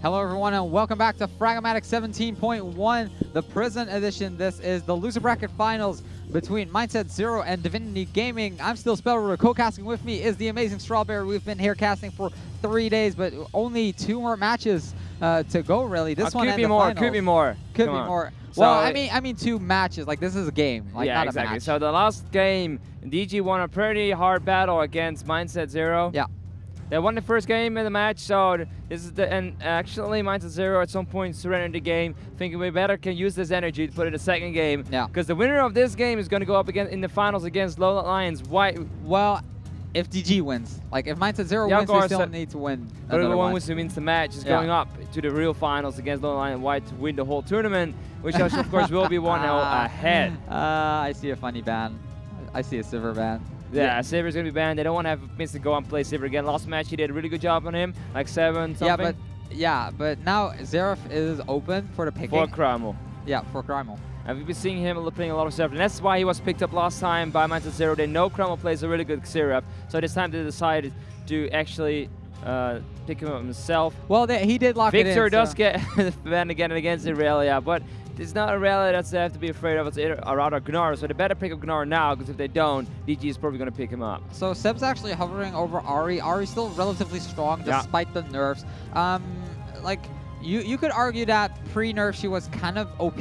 Hello everyone and welcome back to Frag-o-Matic 17.1, the Prison Edition. This is the loser bracket finals between MSZ 0 and Divinity Gaming. I'm still Spellruler. Co-casting with me is the amazing Strawberry. We've been here casting for 3 days, but only 2 more matches to go really. This one could be more, could be more. Could be more. Well, I mean 2 matches. Like, this is a game, like, yeah, not exactly. a match. So the last game, DG won a pretty hard battle against MSZ 0. Yeah. They won the first game in the match, so this is and actually MSZ 0 at some point surrendered the game, thinking we better can use this energy to put in the second game. Yeah. Because the winner of this game is going to go up again in the finals against Lola Lions. Why? Well, if DG wins, like if MSZ 0 wins, they still need to win. Whoever wins the match is going up to the real finals against Lola Lions White to win the whole tournament, which of course will be 1-0 ahead. I see a funny ban. I see a Sivir ban. Yeah, Sivir's going to be banned. They don't want to have Mr. go and play Sivir again. Last match, he did a really good job on him, like 7 something. Yeah, but now Xerath is open for the picking. For Primal. Yeah, for Primal. And we've been seeing him playing a lot of Xerath, and that's why he was picked up last time by MSZ 0. They know Primal plays a really good Xerath, so this time they decided to actually pick him up himself. Well, he did lock it in. Victor does get banned again and against Irelia, but it's not Irelia that they have to be afraid of. It's rather Gnar, so they better pick up Gnar now, because if they don't, DG is probably going to pick him up. So Seb's actually hovering over Ahri. Ahri's still relatively strong despite the nerfs. Like, you could argue that pre-nerf she was kind of OP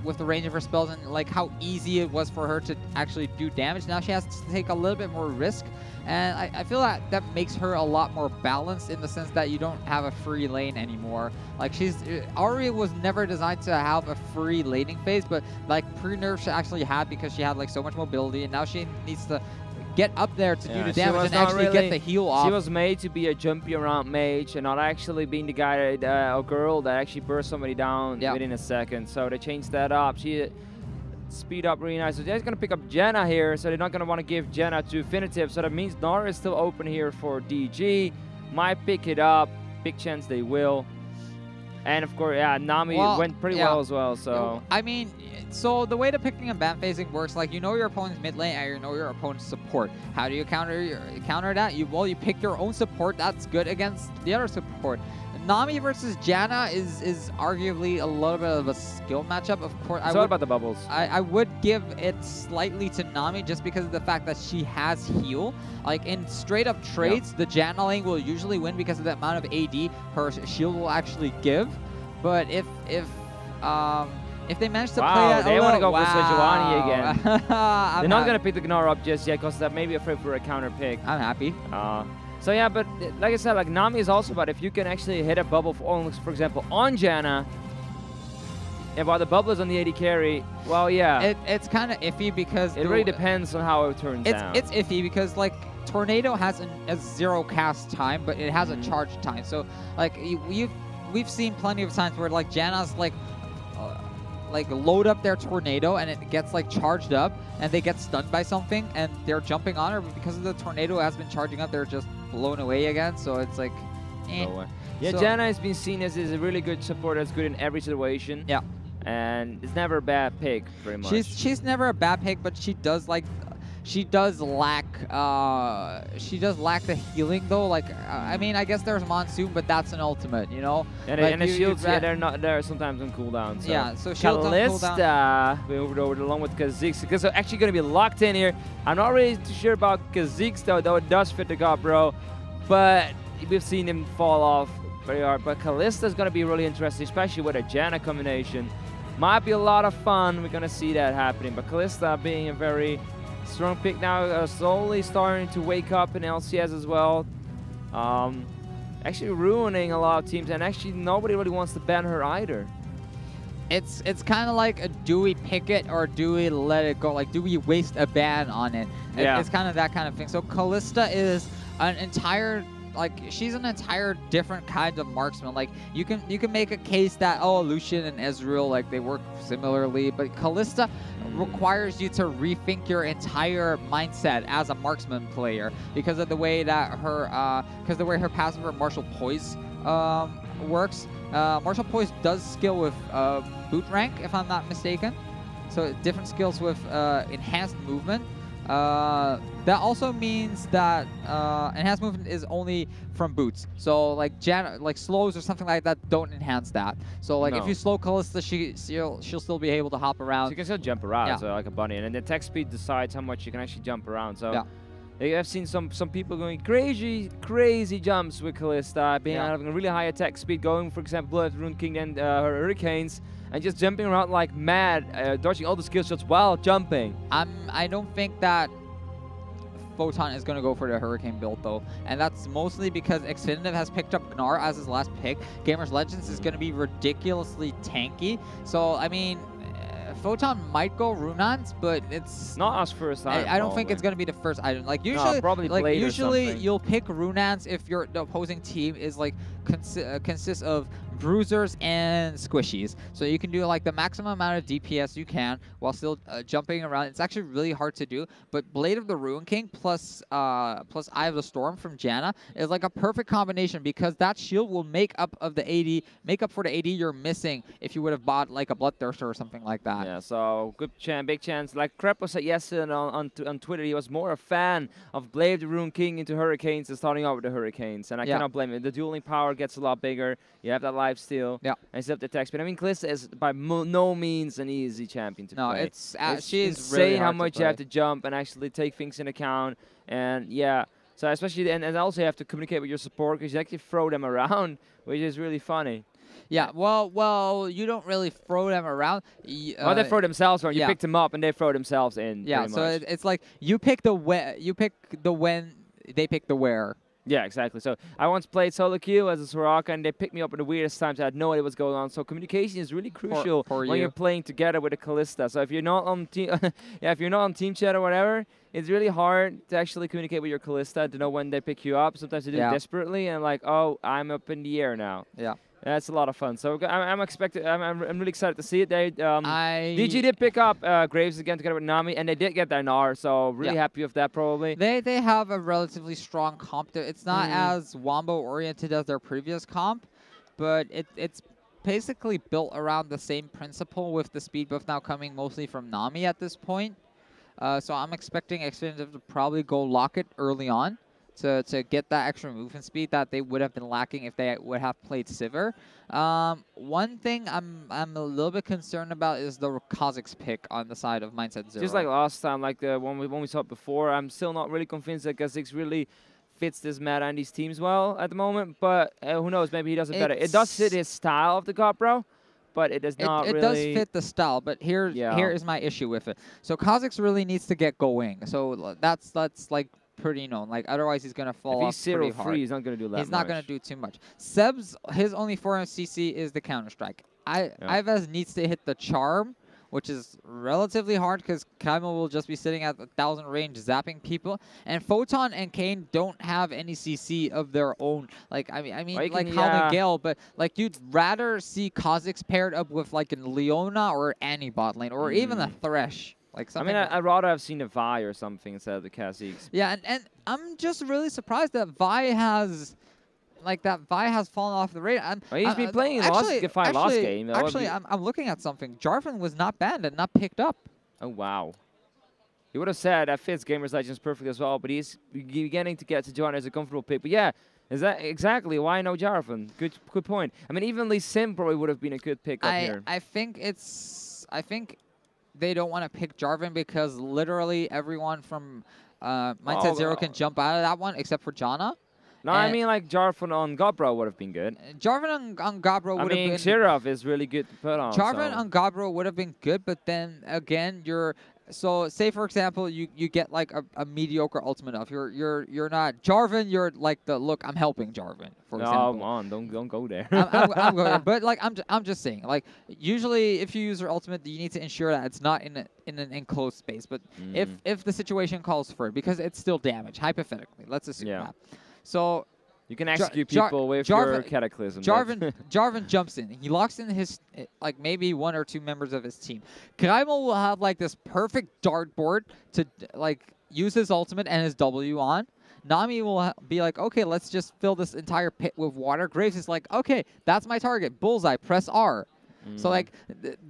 with the range of her spells and like how easy it was for her to actually do damage. Now she has to take a little bit more risk, and I feel that makes her a lot more balanced in the sense that you don't have a free lane anymore. Like, Ahri was never designed to have a free laning phase, but like pre-nerf she actually had, because she had like so much mobility, and now she needs to get up there to do the damage and actually get the heal off. She was made to be a jumpy around mage and not actually being the guy, a girl that actually bursts somebody down within a second. So they changed that up. She speed up really nice. So they're going to pick up Jenna here, so they're not going to want to give Jenna to Definitive. So that means Nara is still open here for DG. Might pick it up. Big chance they will. And of course, yeah, Nami went pretty well as well. So I mean, so the way the picking and ban phasing works, like, you know your opponent's mid lane and you know your opponent's support. How do you counter that? You pick your own support that's good against the other support. Nami versus Janna is arguably a little bit of a skill matchup. Of course, it's all about the bubbles. I would give it slightly to Nami just because of the fact that she has heal. Like, in straight up trades, the Janna lane will usually win because of the amount of AD her shield will actually give. But if they manage to play it, they want to go for Sejuani again. They're not going to pick the Gnar up just yet because they're maybe afraid for a counter pick. I'm happy. So yeah, but like I said, like Nami is also about if you can actually hit a bubble, for example, on Janna, and while the bubble is on the AD carry, well, yeah. It's kind of iffy because it really depends on how it turns out. It's iffy because, like, Tornado has a 0 cast time, but it has a charge time. So, like, we've seen plenty of times where, like, Janna's, like load up their Tornado and it gets like charged up and they get stunned by something and they're jumping on her, but because of the Tornado has been charging up, they're just blown away again. So it's like, yeah, so Janna has been seen as a really good support that's good in every situation. Yeah, and it's never a bad pick, pretty much. She's never a bad pick, but she does lack the healing though. Like, I mean, I guess there's Monsoon, but that's an ultimate, you know. And, like, and the shields, they're sometimes on cooldown. So. Yeah, so shields on cooldown. We moved over along with Kha'Zix, because they're actually going to be locked in here. I'm not really too sure about Kha'Zix though it does fit the god, bro. But we've seen him fall off very hard. But Kallista's going to be really interesting, especially with a Janna combination. Might be a lot of fun. We're going to see that happening. But Kallista being a very strong pick now, slowly starting to wake up in LCS as well. Actually ruining a lot of teams, and actually nobody really wants to ban her either. It's kind of like, do we pick it or do we let it go? Like, do we waste a ban on it? Yeah. It's kind of that kind of thing. So Kallista is an entire, like, she's an entire different kind of marksman. Like, you can make a case that, oh, Lucian and Ezreal, like, they work similarly, but Kallista requires you to rethink your entire mindset as a marksman player because of the way that her passive, her Martial Poise works. Martial Poise does skill with boot rank, if I'm not mistaken. So different skills with enhanced movement. That also means that enhanced movement is only from boots. So like slows or something like that don't enhance that. So like if you slow Kalista, she'll still be able to hop around. She can still jump around, so like a bunny, and then the attack speed decides how much you can actually jump around. So I've seen some people going crazy jumps with Kalista, having a really high attack speed, going for example Blood Rune King and Hurricanes, and just jumping around like mad, dodging all the skill shots while jumping. I don't think that Photon is going to go for the Hurricane build though, and that's mostly because Xfinitive has picked up Gnar as his last pick. Gamers Legends is going to be ridiculously tanky, so I mean, Photon might go Runans, but it's not us first item. I don't think it's going to be the first item. Like usually, you'll pick Runans if the opposing team is like consists of bruisers and squishies. So you can do like the maximum amount of DPS you can while still jumping around. It's actually really hard to do, but Blade of the Ruin King plus Eye of the Storm from Janna is like a perfect combination, because that shield will make up for the AD you're missing if you would have bought like a Bloodthirster or something like that. Yeah, so big chance. Like Crepo said yesterday on Twitter, he was more a fan of Blade of the Ruin King into Hurricanes and starting out with the Hurricanes, and I cannot blame him. The dueling power gets a lot bigger. You have that life steal. Yeah. And still have the attack speed. I mean, Kalista is by no means an easy champion to play. It's insane really how much you have to jump and actually take things into account. And yeah, so especially and also you have to communicate with your support, because you actually throw them around, which is really funny. Yeah, well, you don't really throw them around. Well, they throw themselves around. You pick them up and they throw themselves in. Yeah, so it's like you pick the when, they pick the where. Yeah, exactly. So I once played solo queue as a Soraka, and they picked me up at the weirdest times. I had no idea what's going on. So communication is really crucial when you're playing together with a Kalista. So if you're not on team, if you're not on team chat or whatever, it's really hard to actually communicate with your Kalista to know when they pick you up. Sometimes they do it desperately, and like, oh, I'm up in the air now. Yeah. That's a lot of fun. So I'm really excited to see it. DG did pick up Graves again together with Nami, and they did get their Gnar, so really happy with that probably. They have a relatively strong comp. It's not as Wombo-oriented as their previous comp, but it's basically built around the same principle, with the speed buff now coming mostly from Nami at this point. So I'm expecting Xfinitive to probably go Locket early on, to get that extra movement speed that they would have been lacking if they would have played Sivir. One thing I'm a little bit concerned about is the Kha'Zix pick on the side of MSZ 0. Just like last time, like the when we saw it before, I'm still not really convinced that Kha'Zix really fits this meta and these teams well at the moment, but who knows, maybe he does it better. It does fit his style of the God Bro, but it does not really... It does fit the style, but here is my issue with it. So Kha'Zix really needs to get going. So that's like pretty known. Like otherwise he's gonna fall off pretty hard. Free, he's not gonna do that. He's not gonna do too much. Seb's his only 4M CC is the Counter Strike. Ivez needs to hit the Charm, which is relatively hard because Kaimo will just be sitting at 1,000 range zapping people, and Photon and Kayn don't have any CC of their own. Like I mean like Howling Gale, but like you'd rather see Kha'Zix paired up with like a Leona or Annie bot lane, or even a Thresh. Like I mean, I'd rather have seen a Vi or something instead of the Kha'Zix. Yeah, and I'm just really surprised that Vi has fallen off the radar. He's been playing last game. Actually, I'm looking at something. Jarvan was not banned and not picked up. Oh, wow. You would have said that fits Gamers Legends perfectly as well, but he's beginning to get to join as a comfortable pick. But yeah, is that exactly why no Jarvan? Good point. I mean, even Lee Sin probably would have been a good pick up here. I think they don't want to pick Jarvan because literally everyone from MSZ 0 can jump out of that one except for Janna. No, I mean like Jarvan on Godbro would have been good. Jarvan on Godbro would have been... Xerath is really good to put on. Jarvan on Godbro would have been good, but then again, so say for example you get like a mediocre ultimate off. You're not Jarvan. You're like look. I'm helping Jarvan. For example. Come on, don't go there. I'm going there. But like I'm just saying, like usually if you use your ultimate, you need to ensure that it's not in an enclosed space. But if the situation calls for it, because it's still damage, hypothetically, let's assume that. So you can execute people with your Cataclysm. Jarvan jumps in. He locks in his like maybe 1 or 2 members of his team. Kaimo will have like this perfect dartboard to like use his ultimate and his W on. Nami will be like, okay, let's just fill this entire pit with water. Graves is like, okay, that's my target. Bullseye, press R. So like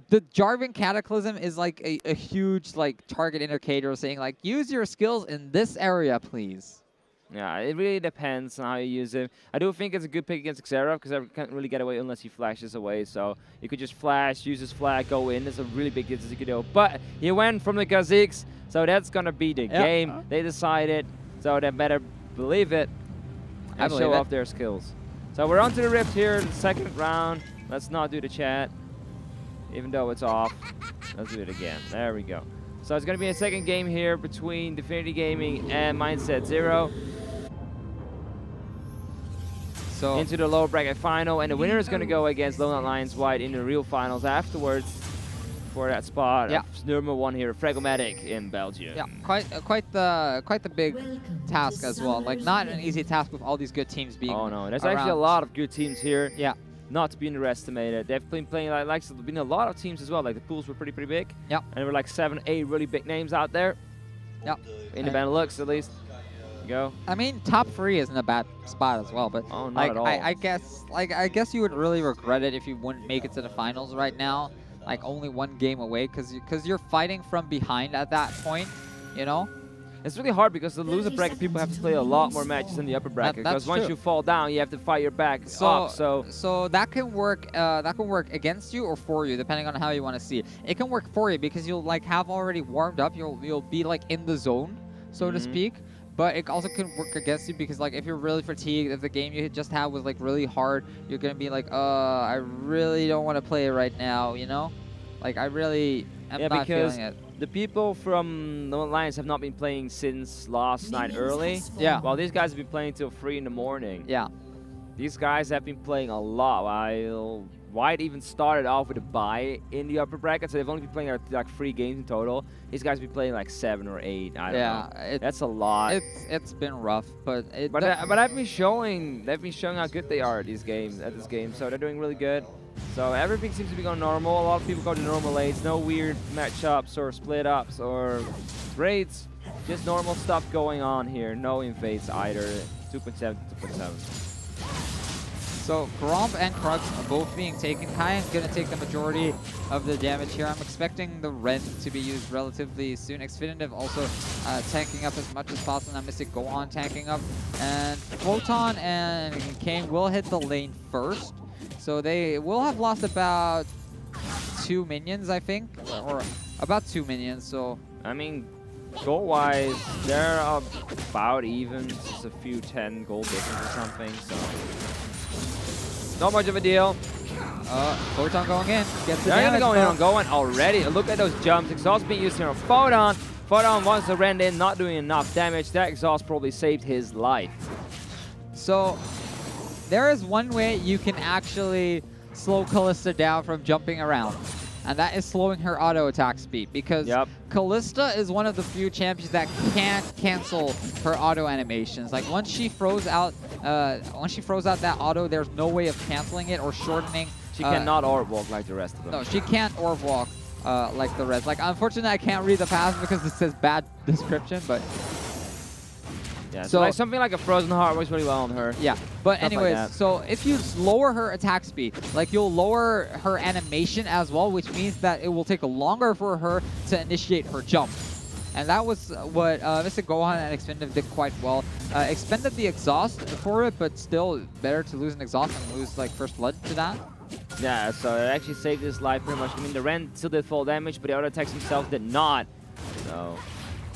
the Jarvan Cataclysm is like a huge like target indicator saying like use your skills in this area, please. Yeah, it really depends on how you use it. I do think it's a good pick against Xerath because I can't really get away unless he flashes away. So you could just flash, use his flag, go in. It's a really big distance you could do. But he went from the Kha'Zix, so that's going to be the game. They decided, so they better believe it and show off their skills. So we're on to the Rift here, the second round. Let's not do the chat, even though it's off. Let's do it again. There we go. So it's going to be a second game here between Divinity Gaming and MSZ 0. So into the lower bracket final, and the winner is going to go against Lone Lions White in the real finals afterwards for that spot. Yeah, number 1 here, Frag-o-Matic in Belgium. Yeah, quite the big task as well. Like not an easy task with all these good teams being. Oh no, there's actually a lot of good teams here. Yeah. Not to be underestimated. They've been playing like there's been a lot of teams as well. Like the pools were pretty big. Yeah. And there were like 7, 8 really big names out there. Yeah. In the Benelux at least. Go. I mean, top 3 isn't a bad spot as well, but not at all. I guess you would really regret it if you wouldn't make it to the finals right now. Like only 1 game away, because you're fighting from behind at that point, you know. It's really hard because the loser bracket people have to play a lot more matches in the upper bracket. Because once you fall down, you have to fight your back up. So that can work. That can work against you or for you, depending on how you want to see it. It can work for you because you'll like have already warmed up. You'll be like in the zone, so to speak. But it also can work against you because like if you're really fatigued, if the game you just had was like really hard, you're gonna be like, I really don't want to play it right now, you know? Like I really am not feeling it. The people from the Lions have not been playing since last night early. Yeah. While these guys have been playing till 3 in the morning. Yeah. These guys have been playing a lot. While White even started off with a bye in the upper bracket, so they've only been playing like 3 games in total. These guys have been playing like 7 or 8. I don't know. That's a lot. It's been rough, but I've been showing how good they are at this game. So they're doing really good. So everything seems to be going normal. A lot of people go to normal lanes. No weird matchups or split ups or raids. Just normal stuff going on here. No invades either. 2.7 to 2.7. So Gromp and Krux are both being taken. Kyan's going to take the majority of the damage here. I'm expecting the Ren to be used relatively soon. Xfinitive also tanking up as much as possible. Now Mystic Gohan tanking up. And Photon and Kane will hit the lane first. So they will have lost about 2 minions, I think. Or about 2 minions, so... I mean, goal-wise, they're about even. Just a few 10 gold difference or something, so... Not much of a deal. Photon going in. Gets the They're damage. going in on going already. Look at those jumps. Exhaust being used here on Photon. Photon wants to rend in, not doing enough damage. That exhaust probably saved his life. So, there is one way you can actually slow Kalista down from jumping around. And that is slowing her auto attack speed, because Kalista is one of the few champions that can't cancel her auto animations. Like once she throws out that auto, there's no way of canceling it or shortening. She cannot orb walk like the rest of them. No, she can't orb walk like the rest. Like unfortunately, I can't read the pass because it says bad description, but. Yeah, so like something like a Frozen Heart works really well on her. Yeah, but anyways, so if you lower her attack speed, like you'll lower her animation as well, which means that it will take longer for her to initiate her jump. And that was what Mr. Gohan and Xfinitive did quite well. Expended the exhaust for it, but still better to lose an exhaust than lose like first blood to that. Yeah, so it actually saved his life pretty much. I mean, the Ren still did full damage, but the auto attacks himself did not. So...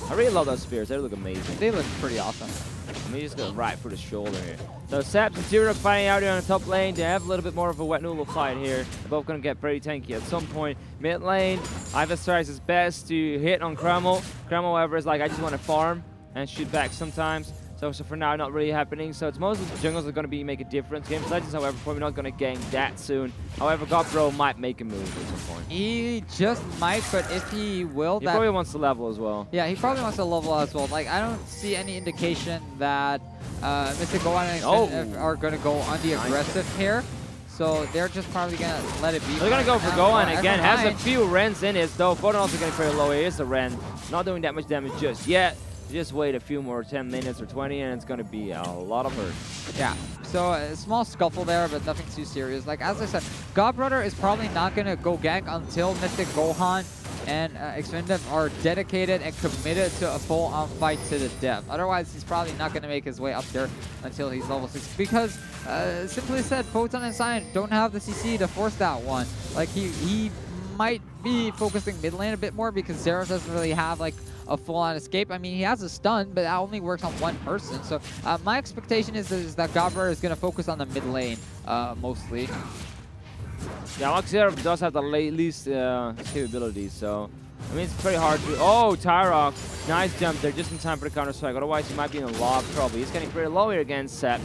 I really love those spears. They look amazing. They look pretty awesome. I mean, just go right for the shoulder here. So Saps and Zero fighting out here on the top lane. They have a little bit more of a wet noodle fight here. They're both going to get pretty tanky at some point. Mid lane, Ivan tries his best to hit on Crumble. Crumble, however, is like, I just want to farm and shoot back sometimes. So for now, not really happening. So it's mostly the jungles that are going to be make a difference. Games Legends, however, probably not going to gank that soon. However, Godbro might make a move at some point. He just might, but if he will, he probably wants to level as well. Yeah, he probably wants to level as well. Like, I don't see any indication that Mr. Gohan and Xfinitive are going to go on the aggressive here. So they're just probably going to let it be. They're going to go for Gohan again. Has a few Rens in it, though. Photon also getting pretty low. Here's the Ren. Not doing that much damage just yet. Just wait a few more 10 minutes or 20, and it's going to be a lot of hurt. Yeah, so a small scuffle there, but nothing too serious. Like, as I said, Godbrother is probably not going to go gank until Mystic Gohan and Xfinity are dedicated and committed to a full-on fight to the death. Otherwise, he's probably not going to make his way up there until he's level 6. Because, simply said, Photon and Cyan don't have the CC to force that one. Like, he might be focusing mid lane a bit more because Zeros doesn't really have, like, a full-on escape. I mean, he has a stun, but that only works on one person. So my expectation is that Godbrother is going to focus on the mid lane mostly. Yeah, Zero does have the least capabilities, so I mean, it's pretty hard to... Oh, Tyrok. Nice jump there, just in time for the counter-strike. Otherwise, he might be in a lot of trouble. He's getting pretty low here against Sept,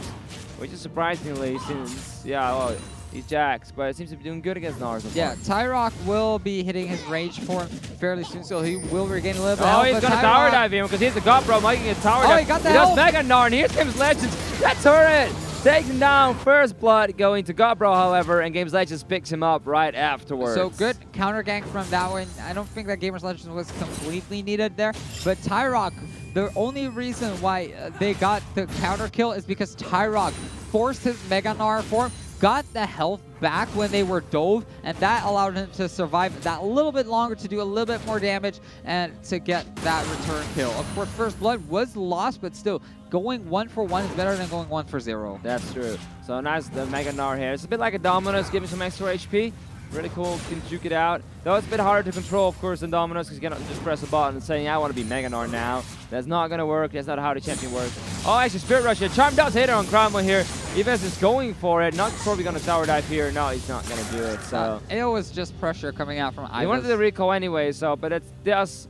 which is surprisingly since... Yeah, well, he's Jax, but it seems to be doing good against Nars. Yeah, Tyrok will be hitting his rage form fairly soon, so he will regain a little bit. Oh, he's going to tower dive him because he's the god, bro, making a tower dive. He got the He does Mega Gnar, and here comes Legends. That turret takes him down. First blood going to Godbro, however, and Games Legends picks him up right afterwards. So good counter gank from that one. I don't think that Gamers Legends was completely needed there, but Tyrok, the only reason why they got the counter kill is because Tyrok forced his Mega Gnar form, got the health back when they were dove, and that allowed him to survive that a little bit longer, to do a little bit more damage, and to get that return kill. Of course, first blood was lost, but still, going 1 for 1 is better than going 1 for 0. That's true. So nice, the Mega Gnar here. It's a bit like a Dominus, giving some extra HP. Really cool, can juke it out. Though it's a bit harder to control, of course, than Dominus, because you cannot just press a button and saying, I want to be Mega Gnar now. That's not going to work. That's not how the champion works. Oh, actually, Spirit Rush here. Charm does hit her on Cromwell here. Yves is going for it. Not probably going to tower dive here. No, he's not going to do it. So it was just pressure coming out from Yves. He wanted the recall anyway, so, but it does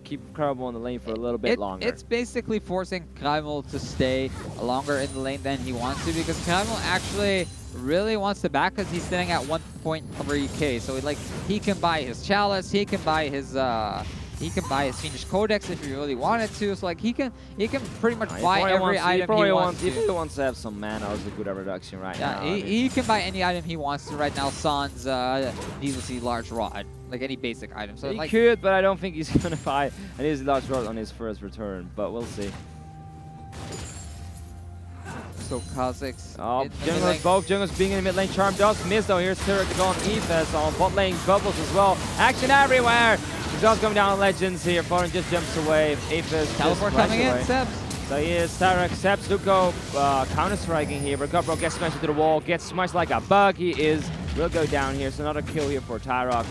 keep Cromwell in the lane for a little bit longer. It's basically forcing Cromwell to stay longer in the lane than he wants to, because Cromwell actually really wants to back because he's sitting at 1.3k. So like he can buy his chalice, he can buy his Fiendish Codex if he really wanted to. So like he can pretty much buy every item he wants to. If he wants to have some mana, it's a good reduction right now. He can buy any item he wants to right now. Sans needlessly large rod, like any basic item. So he like, could, but I don't think he's gonna buy an easy large rod on his first return. But we'll see. So Kha'Zix. Oh, both jungles being in the mid lane. Charm does miss though. Here's Turret to go on Yves on bot lane. Bubbles as well. Action everywhere. He's also coming down on Legends here. Foreign just jumps away. Yves teleport coming in. Seps. So he is Tyrek. Seps Zuko counter striking here. But Godbro gets smashed into the wall. Gets smashed like a bug. Will go down here. So another kill here for Tyrok.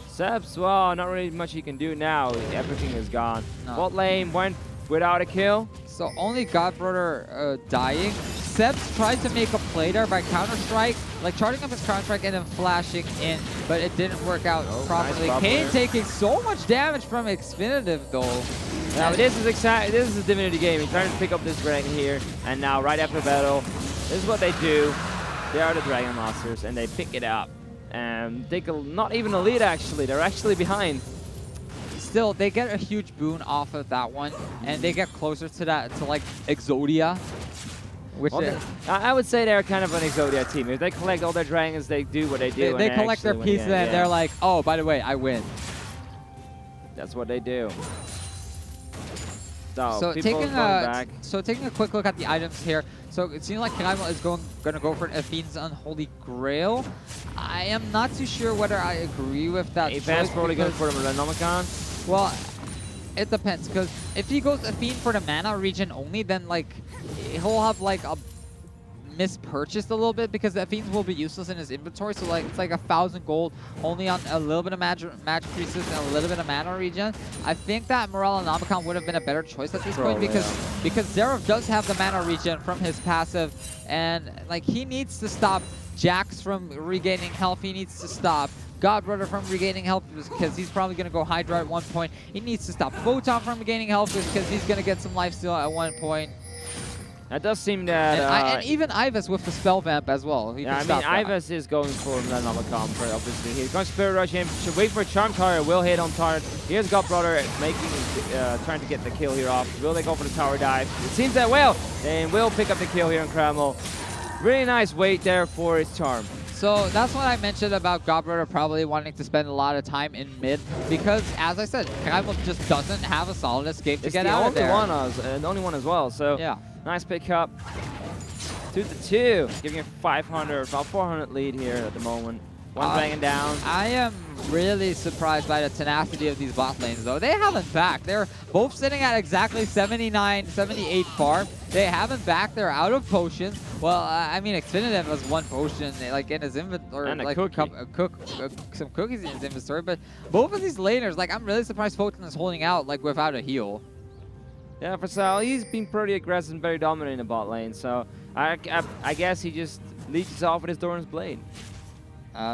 Seps, well, not really much he can do now. Everything is gone. No. Bot lane went without a kill. So only Godbrother dying. Seps tried to make a play there by Counter-Strike, like charging up his Counter-Strike and then flashing in, but it didn't work out properly. Nice Kane taking so much damage from Xfinitive though. Now this is a Divinity game. He's trying to pick up this dragon here, and now right after battle, this is what they do. They are the Dragon Masters, and they pick it up. And take not even a lead actually, they're actually behind. Still, they get a huge boon off of that one, and they get closer to that, to like Exodia. Which I would say they're kind of an Exodia team. If they collect all their dragons, they do what they do. They collect their pieces, and they're like, oh, by the way, I win. That's what they do. So taking a quick look at the items here. So it seems like Kanaimo is going to go for Athene's Unholy Grail. I am not too sure whether I agree with that. Apex probably going for the Renomicon. Well, it depends, because if he goes Athene for the mana region only, then like he'll have like a mispurchased a little bit, because the Athenes will be useless in his inventory. So like it's like 1,000 gold only on a little bit of magic priestess and a little bit of mana regen. I think that Morellonomicon would have been a better choice at this point, because Zerov does have the mana regen from his passive, and like he needs to stop Jax from regaining health. He needs to stop Godbrother from regaining health, because he's probably going to go Hydra at one point. He needs to stop Photon from regaining health, because he's going to get some lifesteal at one point. That does seem that... And even Yves with the spell vamp as well. Yeah, I mean, Yves is going for Renomicon, obviously. He's going to Spirit Rush him. Should wait for a Charm Tower. Will hit on target. Here's Godbrother trying to get the kill here off. Will they go for the tower dive? It seems that will. And will pick up the kill here on Cromwell. Really nice wait there for his Charm. So that's what I mentioned about Godbrother probably wanting to spend a lot of time in mid because, as I said, Kaimo just doesn't have a solid escape to get out of there. The only one as well. So yeah, nice pickup. 2-2, giving a 500, about 400 lead here at the moment. One dragon down. I am really surprised by the tenacity of these bot lanes, though. They haven't backed. They're both sitting at exactly 79, 78 farm. They haven't backed. They're out of potions. Well, I mean, Xfinitive has one potion, like in his inventory, and like some cookies in his inventory. But both of these laners, like, I'm really surprised Photon is holding out, like, without a heal. Yeah, for Sal, he's been pretty aggressive and very dominant in the bot lane. So I guess he just leeches off with his Doran's Blade.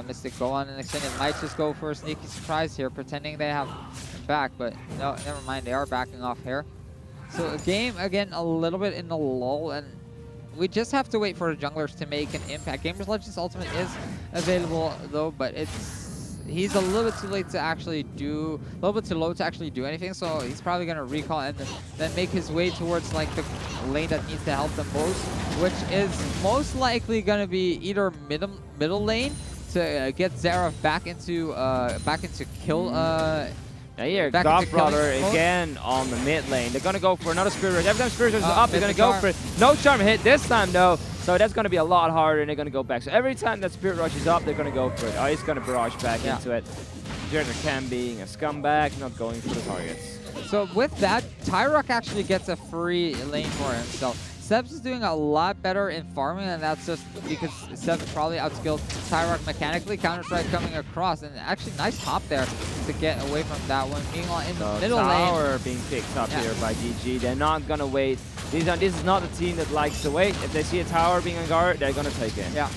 Mystic Gohan and Xfinitive might just go for a sneaky surprise here, pretending they have back, but no, never mind, they are backing off here. So a game, again, a little bit in the lull, and we just have to wait for the junglers to make an impact. Gamers Legends Ultimate is available, though, but he's a little bit too late to actually do, a little bit too low to actually do anything, so he's probably going to recall and then make his way towards, like, the lane that needs to help the most, which is most likely going to be either middle lane, to get Xerath back into kill. Yeah, here, Godbrother again on the mid lane. They're gonna go for another Spirit Rush. Every time Spirit Rush is up, they're gonna go for it. No charm hit this time though, so that's gonna be a lot harder, and they're gonna go back. So every time that Spirit Rush is up, they're gonna go for it. Oh, he's gonna barrage back into it. Jerker Cam being a scumbag, not going for the targets. So with that, Tyrock actually gets a free lane for himself. Sebs is doing a lot better in farming, and that's just because Sebs probably outskilled Tyrock mechanically. Counter-Strike coming across, and actually nice hop there to get away from that one. Meanwhile, in the middle lane... Tower being picked up here by GG. They're not going to wait. This is not a team that likes to wait. If they see a tower being on guard, they're going to take it. Yeah.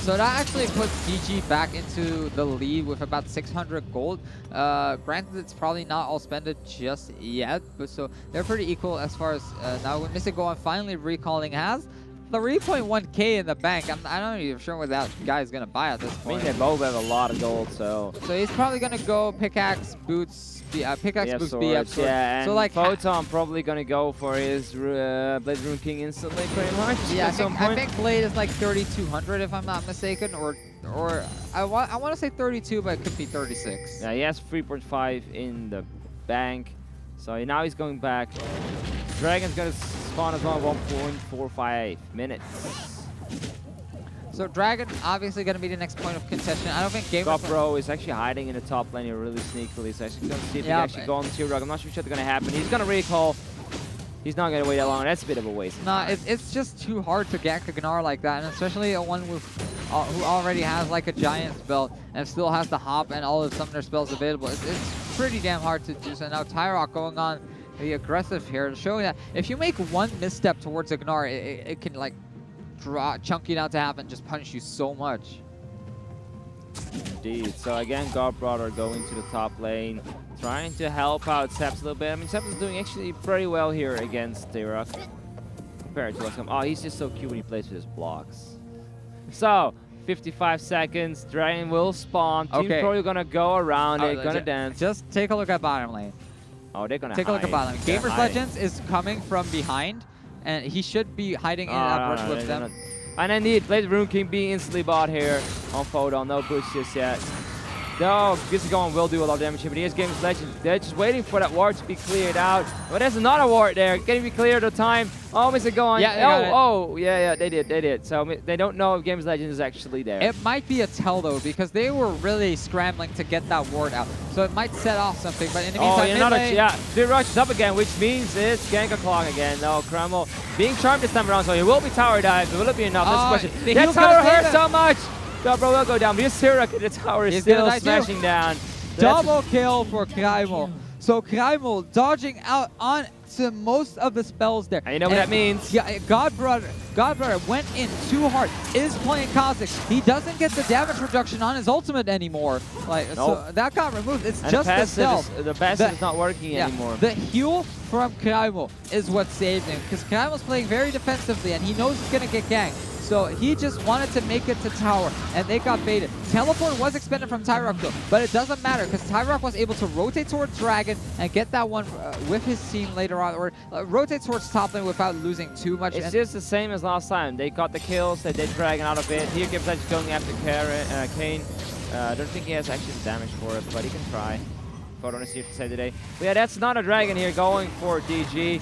So that actually puts GG back into the lead with about 600 gold. Granted, it's probably not all spended just yet, but so they're pretty equal as far as now. When Mystic Gohan finally recalling has 3.1k in the bank. I'm not even sure what that guy is gonna buy at this point. I mean, they both have a lot of gold, so he's probably gonna go pickaxe, boots. Pickaxe boots BF sword. Yeah, and so like Photon probably gonna go for his Blade Rune King instantly, pretty much. Yeah, I think Blade is like 3,200 if I'm not mistaken, or I want to say 32, but it could be 36. Yeah, he has 3.5 in the bank, so now he's going back. Dragon's gonna spawn as well 1.45 minutes. So Dragon obviously going to be the next point of contention. I don't think Gamers... Bro is actually hiding in the top lane here really sneakily. So actually going to see if he can actually go on the tier rug. I'm not sure what's going to happen. He's going to recall. He's not going to wait that long. That's a bit of a waste. Nah, it's just too hard to gank a Gnar like that, and especially a one with who already has like a giant spell and still has the hop and all of summoner spells available. It's pretty damn hard to do. So now Tyrock going on the aggressive here, showing that if you make one misstep towards a Gnar, it can like chunk you down to half and just punish you so much. Indeed. So again, Godbrother going to the top lane, trying to help out Seps a little bit. I mean, Seps is doing actually pretty well here against Tyrock compared to what's coming. Oh, he's just so cute when he plays with his blocks. So 55 seconds. Dragon will spawn. Team Pro gonna go around it, gonna dance. Just take a look at bottom lane. Oh, they're gonna take a look at bottom lane. Gamers Legends is coming from behind, and he should be hiding in that brush with them. And indeed, Blade Rune King being instantly bought here on Photon. No boost just yet. No, Gizzagon will do a lot of damage here, but he is Gamers Legends. They're just waiting for that ward to be cleared out. But there's another ward there. Getting be cleared at time. Oh, Gizzagon. Yeah, they did. So they don't know if Gamers Legends is actually there. It might be a tell, though, because they were really scrambling to get that ward out. So it might set off something, but in the meantime, the rush is up again, which means it's Gank O'Clock again. No, Kreml being charmed this time around, so he will be tower dive. Will it be enough? That's the question. That tower hurts so much. Godbro will go down. But Tyrock at the tower is still smashing down. Double kill for Kraimel. So Kraimel dodging out on to most of the spells there. And you know what that means? Yeah, Godbrother went in too hard. Is playing Kha'Zix. He doesn't get the damage reduction on his ultimate anymore. So that got removed. It's and just the stealth. The passive is not working anymore. The heal from Kraimel is what saved him, because Kraimel's playing very defensively and he knows he's gonna get ganked. So he just wanted to make it to tower, and they got baited. Teleport was expended from Tyrock though, but it doesn't matter because Tyrock was able to rotate towards Dragon and get that one with his team later on, or rotate towards top lane without losing too much. It's just the same as last time. They got the kills, they did Dragon out of it. Here GameSZ is going after Kane. I don't think he has actually the damage for it, but he can try. Photon is here to say today. But yeah, that's not a Dragon here going for DG.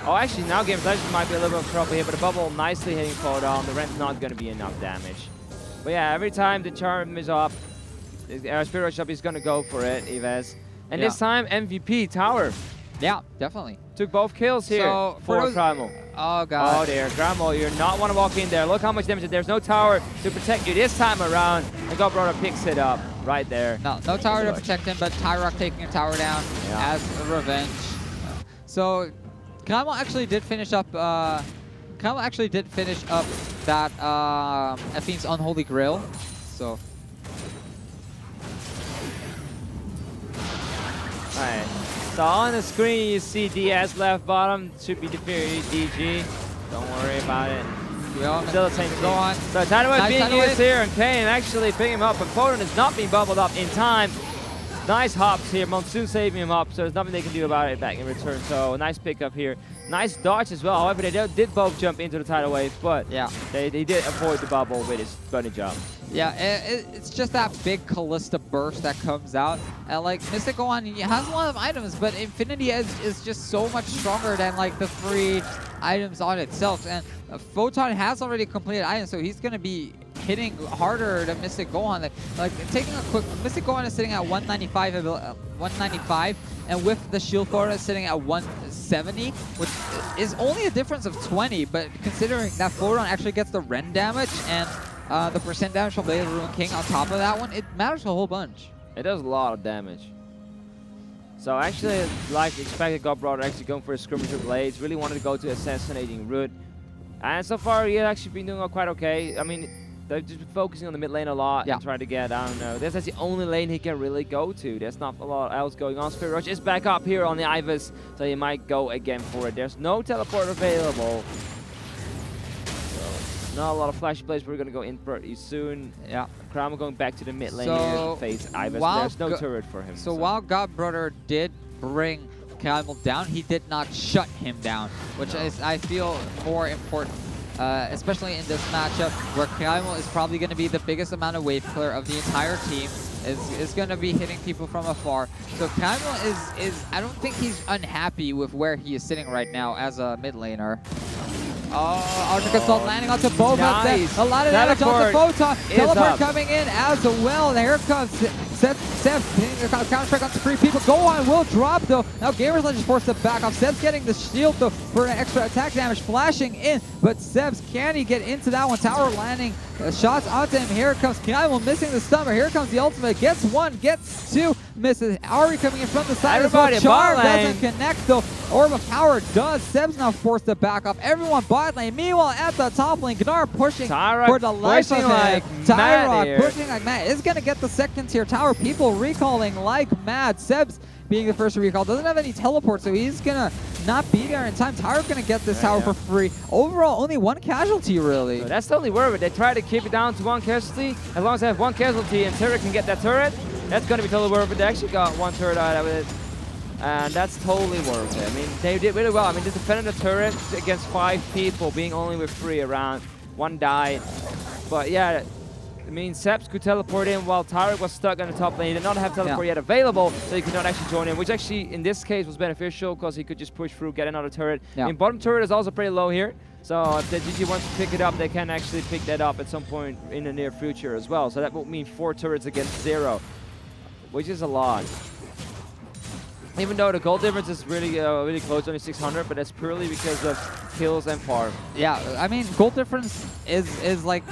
Oh, actually, now GameSZ might be a little bit of trouble here, but the bubble nicely hitting Photon. The Rent's not going to be enough damage. But yeah, every time the charm is up, Spirit Rush up, he's going to go for it, Yves. And this time, MVP, Tower. Yeah, definitely. Took both kills here for Primal. Oh, God. Oh, dear. Primal, you're not want to walk in there. Look how much damage. There's no tower to protect you this time around. And Godbrother picks it up right there. No tower to protect him, but Tyrock taking a tower down as a revenge. So, Primal actually did finish up that Ephene's Unholy Grail. So. Alright. So on the screen you see DS left bottom. Should be defeated DG. Don't worry about it. Still the same thing. Go on. So Tidewave being used here, and Kane actually picking him up, but Photon is not being bubbled up in time. Nice hops here. Monsoon saving him up, so there's nothing they can do about it back in return. So nice pickup here. Nice dodge as well. However, they did both jump into the tidal wave, but yeah, they did avoid the bubble with his bunny jump. Yeah, it's just that big Callista burst that comes out. And like Mystic Gohan, he has a lot of items, but Infinity is just so much stronger than like the 3 items on itself. And Photon has already completed items, so he's gonna be hitting harder than Mystic Gohan. Like taking a quick, Mystic Gohan is sitting at 195, and with the shield Photon is sitting at 170, which is only a difference of 20. But considering that Photon actually gets the Ren damage and the percent damage from Blade of the Ruined King on top of that one, it matters a whole bunch. It does a lot of damage. So actually, like expected, Godbrother actually going for a skirmish with Blades. Really wanted to go to assassinating route. And so far, he's actually been doing quite okay. I mean, they've just been focusing on the mid lane a lot and trying to get, I don't know. That's the only lane he can really go to. There's not a lot else going on. Spirit Rush is back up here on the Ivers, so he might go again for it. There's no teleport available. Not a lot of flashy plays, but we're going to go in pretty soon. Yeah, Crown going back to the mid lane here to face Ivers. There's no turret for him. So while Godbrother did bring Primal down, he did not shut him down, which is, I feel, more important. Especially in this matchup where Primal is probably going to be the biggest amount of wave clear of the entire team. Is going to be hitting people from afar. So Primal is I don't think he's unhappy with where he is sitting right now as a mid laner. Oh, Arctic Assault landing onto both of them. A lot of damage onto Photon. Teleport coming in as well. And here comes Seb hitting the counter-strike onto 3 people. Go on, will drop though. Now Gamers Legends forced to back off. Seb's getting the shield though for an extra attack damage. Flashing in, but Seb's, can he get into that one? Tower landing shots onto him. Here comes Primal missing the stunner. Here comes the ultimate. Gets 1, gets 2, misses. Ari coming in from the side as well. Charm doesn't connect though. Orb of Power does. Seb's now forced to back off. Everyone bot lane. Meanwhile, at the top lane, Gnar pushing for the life of him. Tyrock pushing like mad. Is going to get the second tier tower. People recalling like mad. Seb's being the first to recall. Doesn't have any teleport, so he's going to not be there in time. Tyrock's going to get this tower for free. Overall, only 1 casualty, really. So that's totally worth it. They try to keep it down to 1 casualty. As long as they have 1 casualty and Turret can get that turret, that's going to be totally worth it. They actually got 1 turret out of it. And that's totally worth it. I mean, they did really well. I mean, they defended the turret against 5 people, being only with 3 around. 1 died. But yeah, I mean, Seps could teleport in while Tyrock was stuck on the top lane. He did not have teleport yet available, so he could not actually join in, which actually, in this case, was beneficial because he could just push through, get another turret. I mean, bottom turret is also pretty low here. So if the GG wants to pick it up, they can actually pick that up at some point in the near future as well. So that would mean 4 turrets against 0, which is a lot. Even though the gold difference is really really close, only 600, but that's purely because of kills and farm. Yeah, I mean, gold difference is like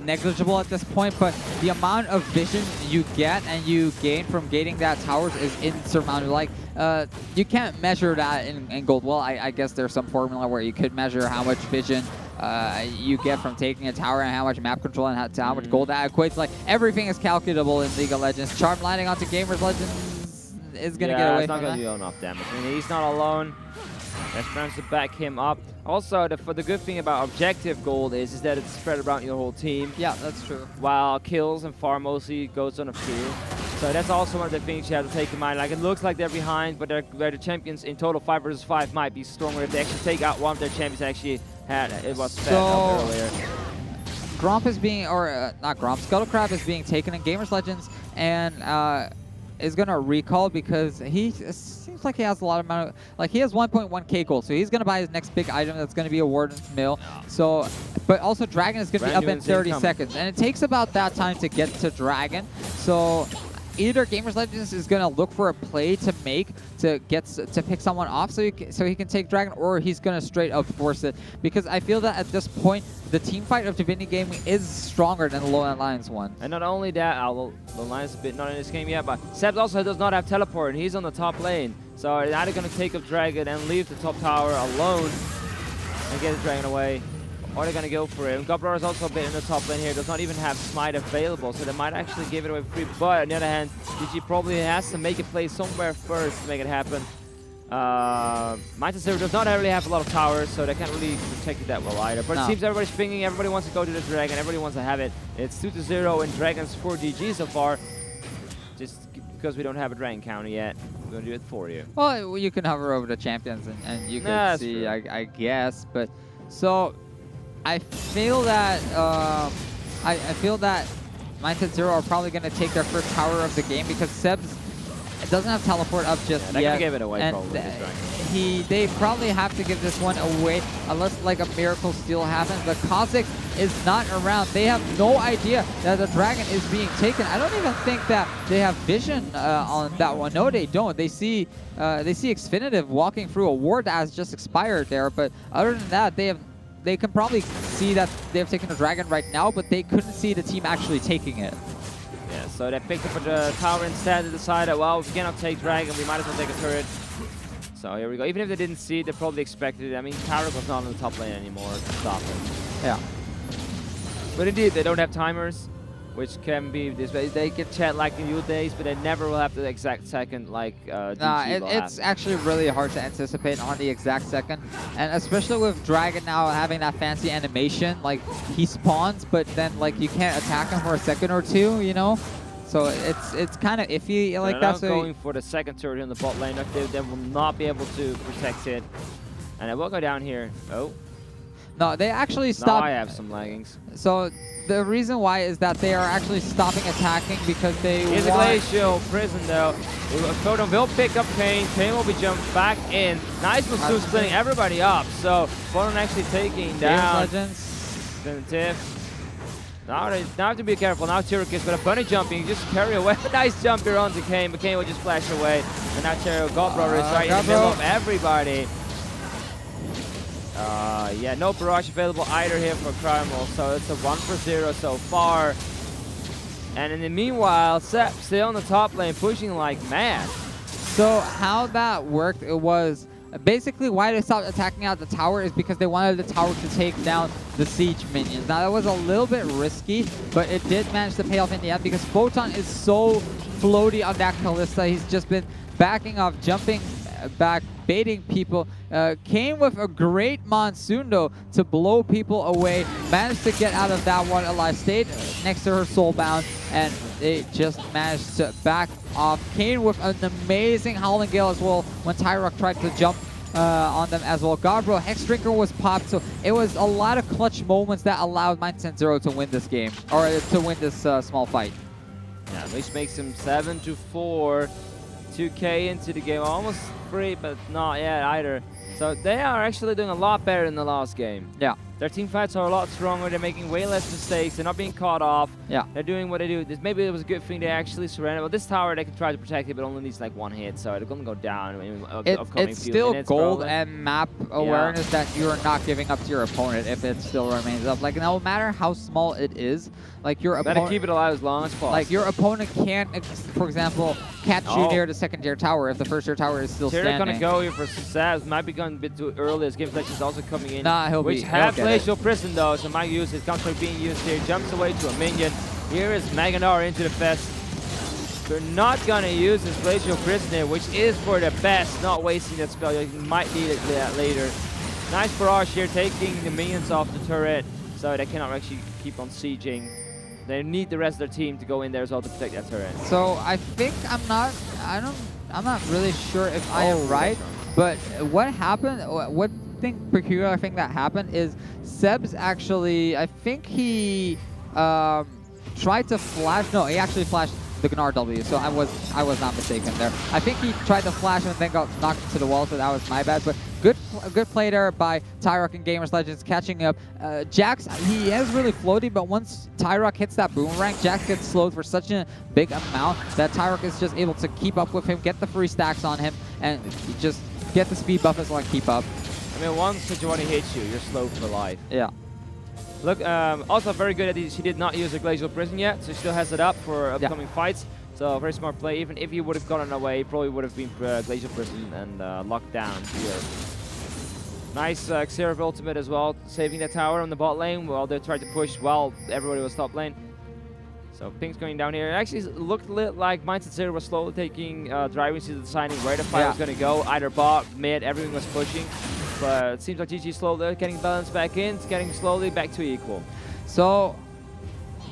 negligible at this point, but the amount of vision you get and you gain from gating that towers is insurmountable. Like, you can't measure that in gold. Well, I guess there's some formula where you could measure how much vision you get from taking a tower and how much map control and how much gold that equates. Like, everything is calculable in League of Legends. Charm landing onto Gamers Legends is going to get away from that. It's not going to do enough damage. I mean, he's not alone. Esperance to back him up. Also, the good thing about objective gold is that it's spread around your whole team. Yeah, that's true. While kills and farm mostly goes on a few. So that's also one of the things you have to take in mind. Like, it looks like they're behind, but where the champions in total 5 versus 5 might be stronger if they actually take out one of their champions actually had. It was fed up earlier. Gromp is being, or not Gromp, Scuttlecrab is being taken in Gamers Legends, and is gonna recall because he seems like he has a lot of amount of, like, he has 1.1k gold, so he's gonna buy his next big item that's gonna be a Warden's Mill. So, but also Dragon is gonna be up in 30 seconds, and it takes about that time to get to Dragon. So either Gamers Legends is gonna look for a play to make to pick someone off so he can take Dragon, or he's gonna straight up force it, because I feel that at this point the team fight of Divinity Gaming is stronger than the Low End Lions one. And not only that, the Lions a bit not in this game yet, but Sebs also does not have teleport, and he's on the top lane. So they're either gonna take up Dragon and leave the top tower alone and get the Dragon away, or they're gonna go for it. And Gobbler is also a bit in the top lane here, does not even have Smite available, so they might actually give it away free. But on the other hand, GG probably has to make a play somewhere first to make it happen. MSZ does not really have a lot of towers, so they can't really protect it that well either. But it seems everybody's pinging, everybody wants to go to the Dragon, everybody wants to have it. It's 2-0 in Dragons for DG so far. Just because we don't have a Dragon counter yet, we're going to do it for you. Well, you can hover over the champions and you can see, I guess. But so I feel that MSZ are probably going to take their first tower of the game, because Sebs doesn't have teleport up just yet. They're going to give it away, and probably. They probably have to give this one away unless like a miracle steal happens. But Kha'Zix is not around. They have no idea that the Dragon is being taken. I don't even think that they have vision on that one. No, they don't. They see Xfinitive walking through a ward that has just expired there. But other than that, they can probably see that they've taken the Dragon right now, but they couldn't see the team actually taking it. Yeah, so they picked up the tower instead. They decided, well, if we cannot take Dragon, we might as well take a turret. So here we go. Even if they didn't see it, they probably expected it. I mean, Tarek was not on the top lane anymore to stop it. Yeah. But indeed, they don't have timers, which can be this way. They can chat like in old days, but they never will have the exact second like it's actually really hard to anticipate on the exact second. And especially with Dragon now having that fancy animation, like he spawns, but then like you can't attack him for a second or two, you know? So it's kind of iffy like that. So going for the second turret in the bot lane. They will not be able to protect it. And it will go down here. Oh. No, they actually stopped. Now I have some laggings. So the reason why is that they are actually stopping attacking because they Here's a Glacial Prison though. Photon will pick up Kane. Kane will be jumped back in. Nice Masu splitting everybody up. So Photon actually taking down Legends. Tiff. Now they have to be careful. Now Tyrikis with a bunny jumping, just carry away. Nice jump here onto Kane, but Kane will just flash away. And now Cherio Godbrother is right in the middle of everybody. Yeah, no barrage available either here for Primal, so it's a 1-for-0 so far. And in the meanwhile, Sepp still on the top lane, pushing like mad. So how that worked, it was basically why they stopped attacking out the tower is because they wanted the tower to take down the siege minions. Now that was a little bit risky, but it did manage to pay off in the end because Photon is so floaty on that Kalista. He's just been backing off, jumping back, baiting people. Came with a great Monsoon though to blow people away. Managed to get out of that one alive. Stayed next to her Soulbound, and they just managed to back off. Kane with an amazing Howling Gale as well when Tyrok tried to jump on them as well. Godbro, Hex Drinker was popped, so it was a lot of clutch moments that allowed MSZ to win this game, or to win this small fight. Yeah, which makes him 7-4. 2k into the game, almost free, but not yet either. So they are actually doing a lot better in the last game. Yeah. Their team fights are a lot stronger. They're making way less mistakes. They're not being caught off. Yeah. They're doing what they do. Maybe it was a good thing they actually surrendered. Well, this tower, they can try to protect it, but only needs like one hit, so they're going to go down in it's still minutes, gold probably. And map awareness that you're not giving up to your opponent if it still remains up. Like, no matter how small it is, like your opponent... Better keep it alive as long as possible. Like, your opponent can't, for example, catch you near the second tier tower if the first tier tower is still standing. They're going to go here for Sabs. Might be going a bit too early as Game Flex is also coming in. Nah, he'll which have Glacial Prison though, so might use it. Counter being used here. Jumps away to a minion. Here is Maganar into the fest. We're not gonna use this Glacial Prisoner, which is for the best, not wasting that spell. You might need it later. Nice barrage here, taking the minions off the turret, so they cannot actually keep on sieging. They need the rest of their team to go in there as well to protect that turret. So I think I'm not really sure if I am right, but what happened? Peculiar thing that happened is Sebs actually, I think he tried to flash. No, he actually flashed the Gnar W, so I was not mistaken there. I think he tried to flash and then got knocked into the wall, so that was my bad. But good play there by Tyrock and Gamers Legends catching up. Jax, he is really floaty, but once Tyrock hits that boomerang, Jax gets slowed for such a big amount that Tyrock is just able to keep up with him, get the free stacks on him, and just get the speed buff as well and keep up. I mean, once Sejuani hits you, you're slow for life. Yeah. Look, also very good that she did not use a Glacial Prison yet, so she still has it up for upcoming fights. So very smart play. Even if he would have gotten away, he probably would have been Glacial Prison and locked down here. Nice Xerath ultimate as well, saving the tower on the bot lane while they tried to push while everybody was top lane. So Pink's going down here. It actually looked like MSZ was slowly taking driving seat, deciding where the fight was going to go. Either bot, mid, everyone was pushing. But it seems like GG slowly getting balance back in. It's getting slowly back to equal. So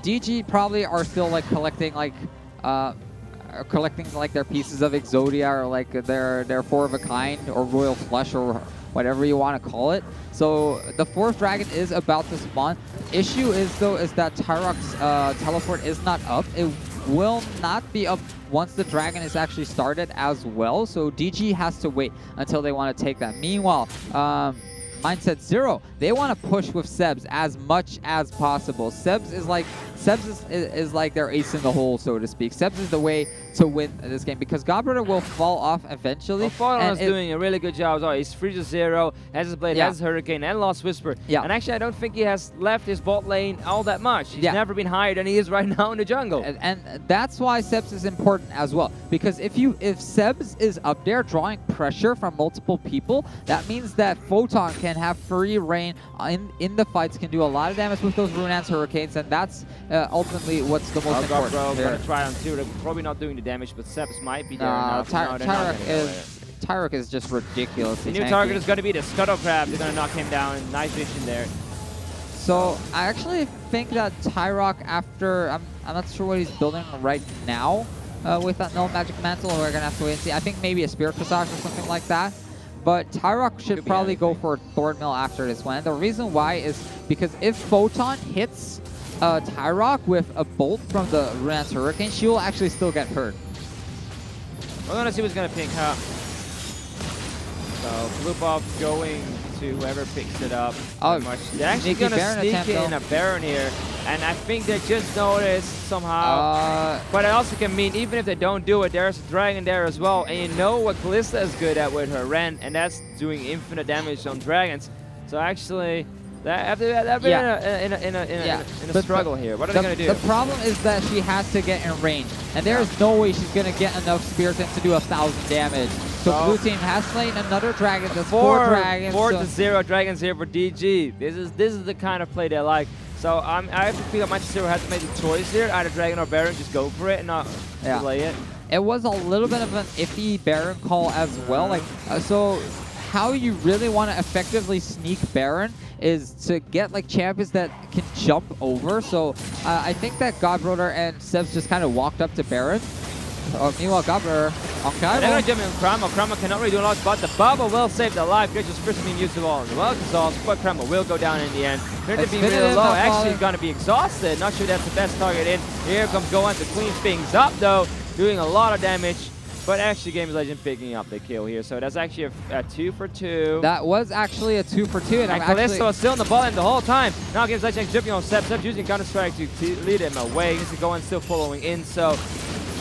DG probably are still like collecting like their pieces of Exodia or like their 4 of a kind or Royal Flush or whatever you want to call it. So the 4th dragon is about to spawn. Issue is though is that Tyrock's teleport is not up. It will not be up once the dragon is actually started as well. So DG has to wait until they want to take that. Meanwhile, MSZ 0, they want to push with Sebs as much as possible. Sebs is like their ace in the hole, so to speak. Sebs is the way to win this game because Godbrother will fall off eventually. Fallen is doing a really good job as well. He's 3-0, has his blade, has his hurricane, and lost Whisper. Yeah. And actually, I don't think he has left his bot lane all that much. He's never been higher than he is right now in the jungle. And that's why Sebs is important as well. Because if Sebs is up there drawing pressure from multiple people, that means that Photon can have free reign in the fights, can do a lot of damage with those Runeance Hurricanes, and that's ultimately what's the most important. Bro, gonna try on 2. They're probably not doing the damage, but Sebs might be there enough. Tyrock is just ridiculous. The new target is going to be the Scuttle Crab. They're going to knock him down. Nice vision there. So I actually think that Tyrock, after I'm not sure what he's building right now with that Null Magic Mantle, we're going to have to wait and see. I think maybe a Spirit Visage or something like that. But Tyrock should probably go for Thornmill after this one. And the reason why is because if Photon hits Tyrock with a bolt from the Runeance Hurricane, she will actually still get hurt. We're going to see who's going to pick up. So Blue Buff going to whoever picks it up. Oh, they're actually going to sneak in a Baron here. And I think they just noticed somehow. But it also can mean even if they don't do it, there's a dragon there as well. And you know what Kalista is good at with her Ren, and that's doing infinite damage on dragons. So actually, they've been in a struggle here. What are they going to do? The problem is that she has to get in range. And there is no way she's going to get enough Spiritomb to do 1,000 damage. So blue team has slain another dragon. There's 4 dragons. 4-0 dragons here for DG. This is the kind of play they like. So I have to feel like MSZ has to make the choice here. Either Dragon or Baron, just go for it and not delay it. It was a little bit of an iffy Baron call as well. Like so how you really want to effectively sneak Baron is to get like champions that can jump over. So I think that Godbrother and Sebs just kind of walked up to Baron. Meanwhile, Godbrother on Kaiba. They're going to jump in Krama. Krama cannot really do a lot, but the bubble will save the life. Gracious first being used to all the well exhaust, but Krama will go down in the end. Going to be really low. Actually going to be exhausted. Not sure that's the best target in. Here comes Gohan to clean things up though, doing a lot of damage. But actually, Games Legend picking up the kill here. So that's actually a 2 for 2. That was actually a 2 for 2. And Callisto is still in the ball end the whole time. Now Games Legend jumping on Sebs. Sebs using Counter-Strike to lead him away. He's going still following in. So,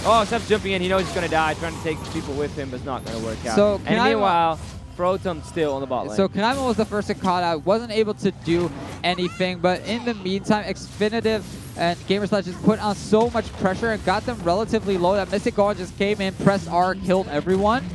Sebs jumping in. He knows he's going to die. Trying to take people with him, but it's not going to work out. So and meanwhile, Proton still on the bot lane. So Kanaima was the first to call out. Wasn't able to do anything. But in the meantime, Xfinitive and Gamers Legends put on so much pressure and got them relatively low that Mystic Gohan just came in, pressed R, killed everyone.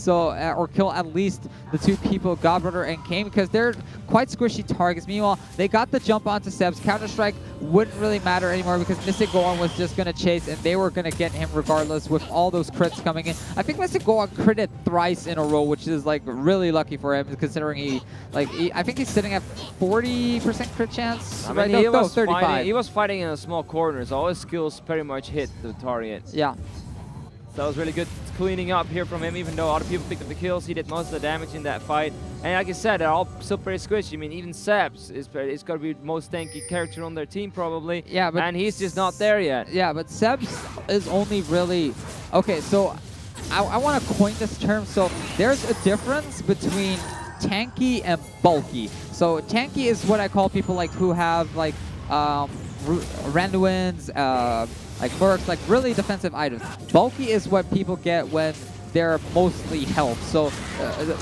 So or kill at least the 2 people, Godbrother and Kane, because they're quite squishy targets. Meanwhile, they got the jump onto Sebs. Counter-Strike wouldn't really matter anymore because Mystic Gohan was just going to chase, and they were going to get him regardless with all those crits coming in. I think Mystic Gohan critted thrice in a row, which is like really lucky for him, considering I think he's sitting at 40% crit chance. I mean, right? he was 35. He was fighting in a small corner, so all his skills pretty much hit the target. Yeah. So that was really good cleaning up here from him, even though other people picked up the kills. He did most of the damage in that fight. And like I said, they're all still pretty squishy. I mean, even Sebs is got to be the most tanky character on their team, probably. Yeah, but and he's just not there yet. Yeah, but Sebs is only really... Okay, so I want to coin this term. So there's a difference between tanky and bulky. So tanky is what I call people like who have like Randuins, like Mercs, like really defensive items. Bulky is what people get when they're mostly health. So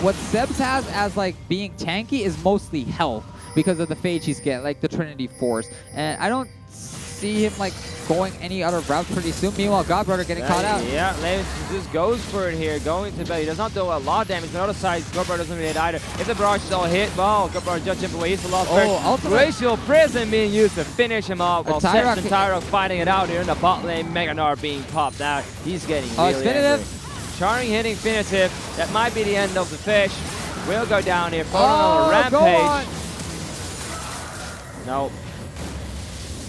what Sebs has as like being tanky is mostly health because of the phage he's getting, like the Trinity Force. And I don't see him like going any other route pretty soon. Meanwhile, Godbrother getting caught out. Yeah, Lance just goes for it here, going to belly. Does not do a lot of damage. On the other side, Godbrother doesn't really hit either. If the barrage is all hit, well, Godbrother just jump away. He's the last person. Glacial Prison being used to finish him off. While Sebs and Tyrok fighting it out here in the bot lane. Meganar being popped out. He's getting really angry. Charring hitting Infinitive. That might be the end of the fish. Will go down here. On a rampage. No.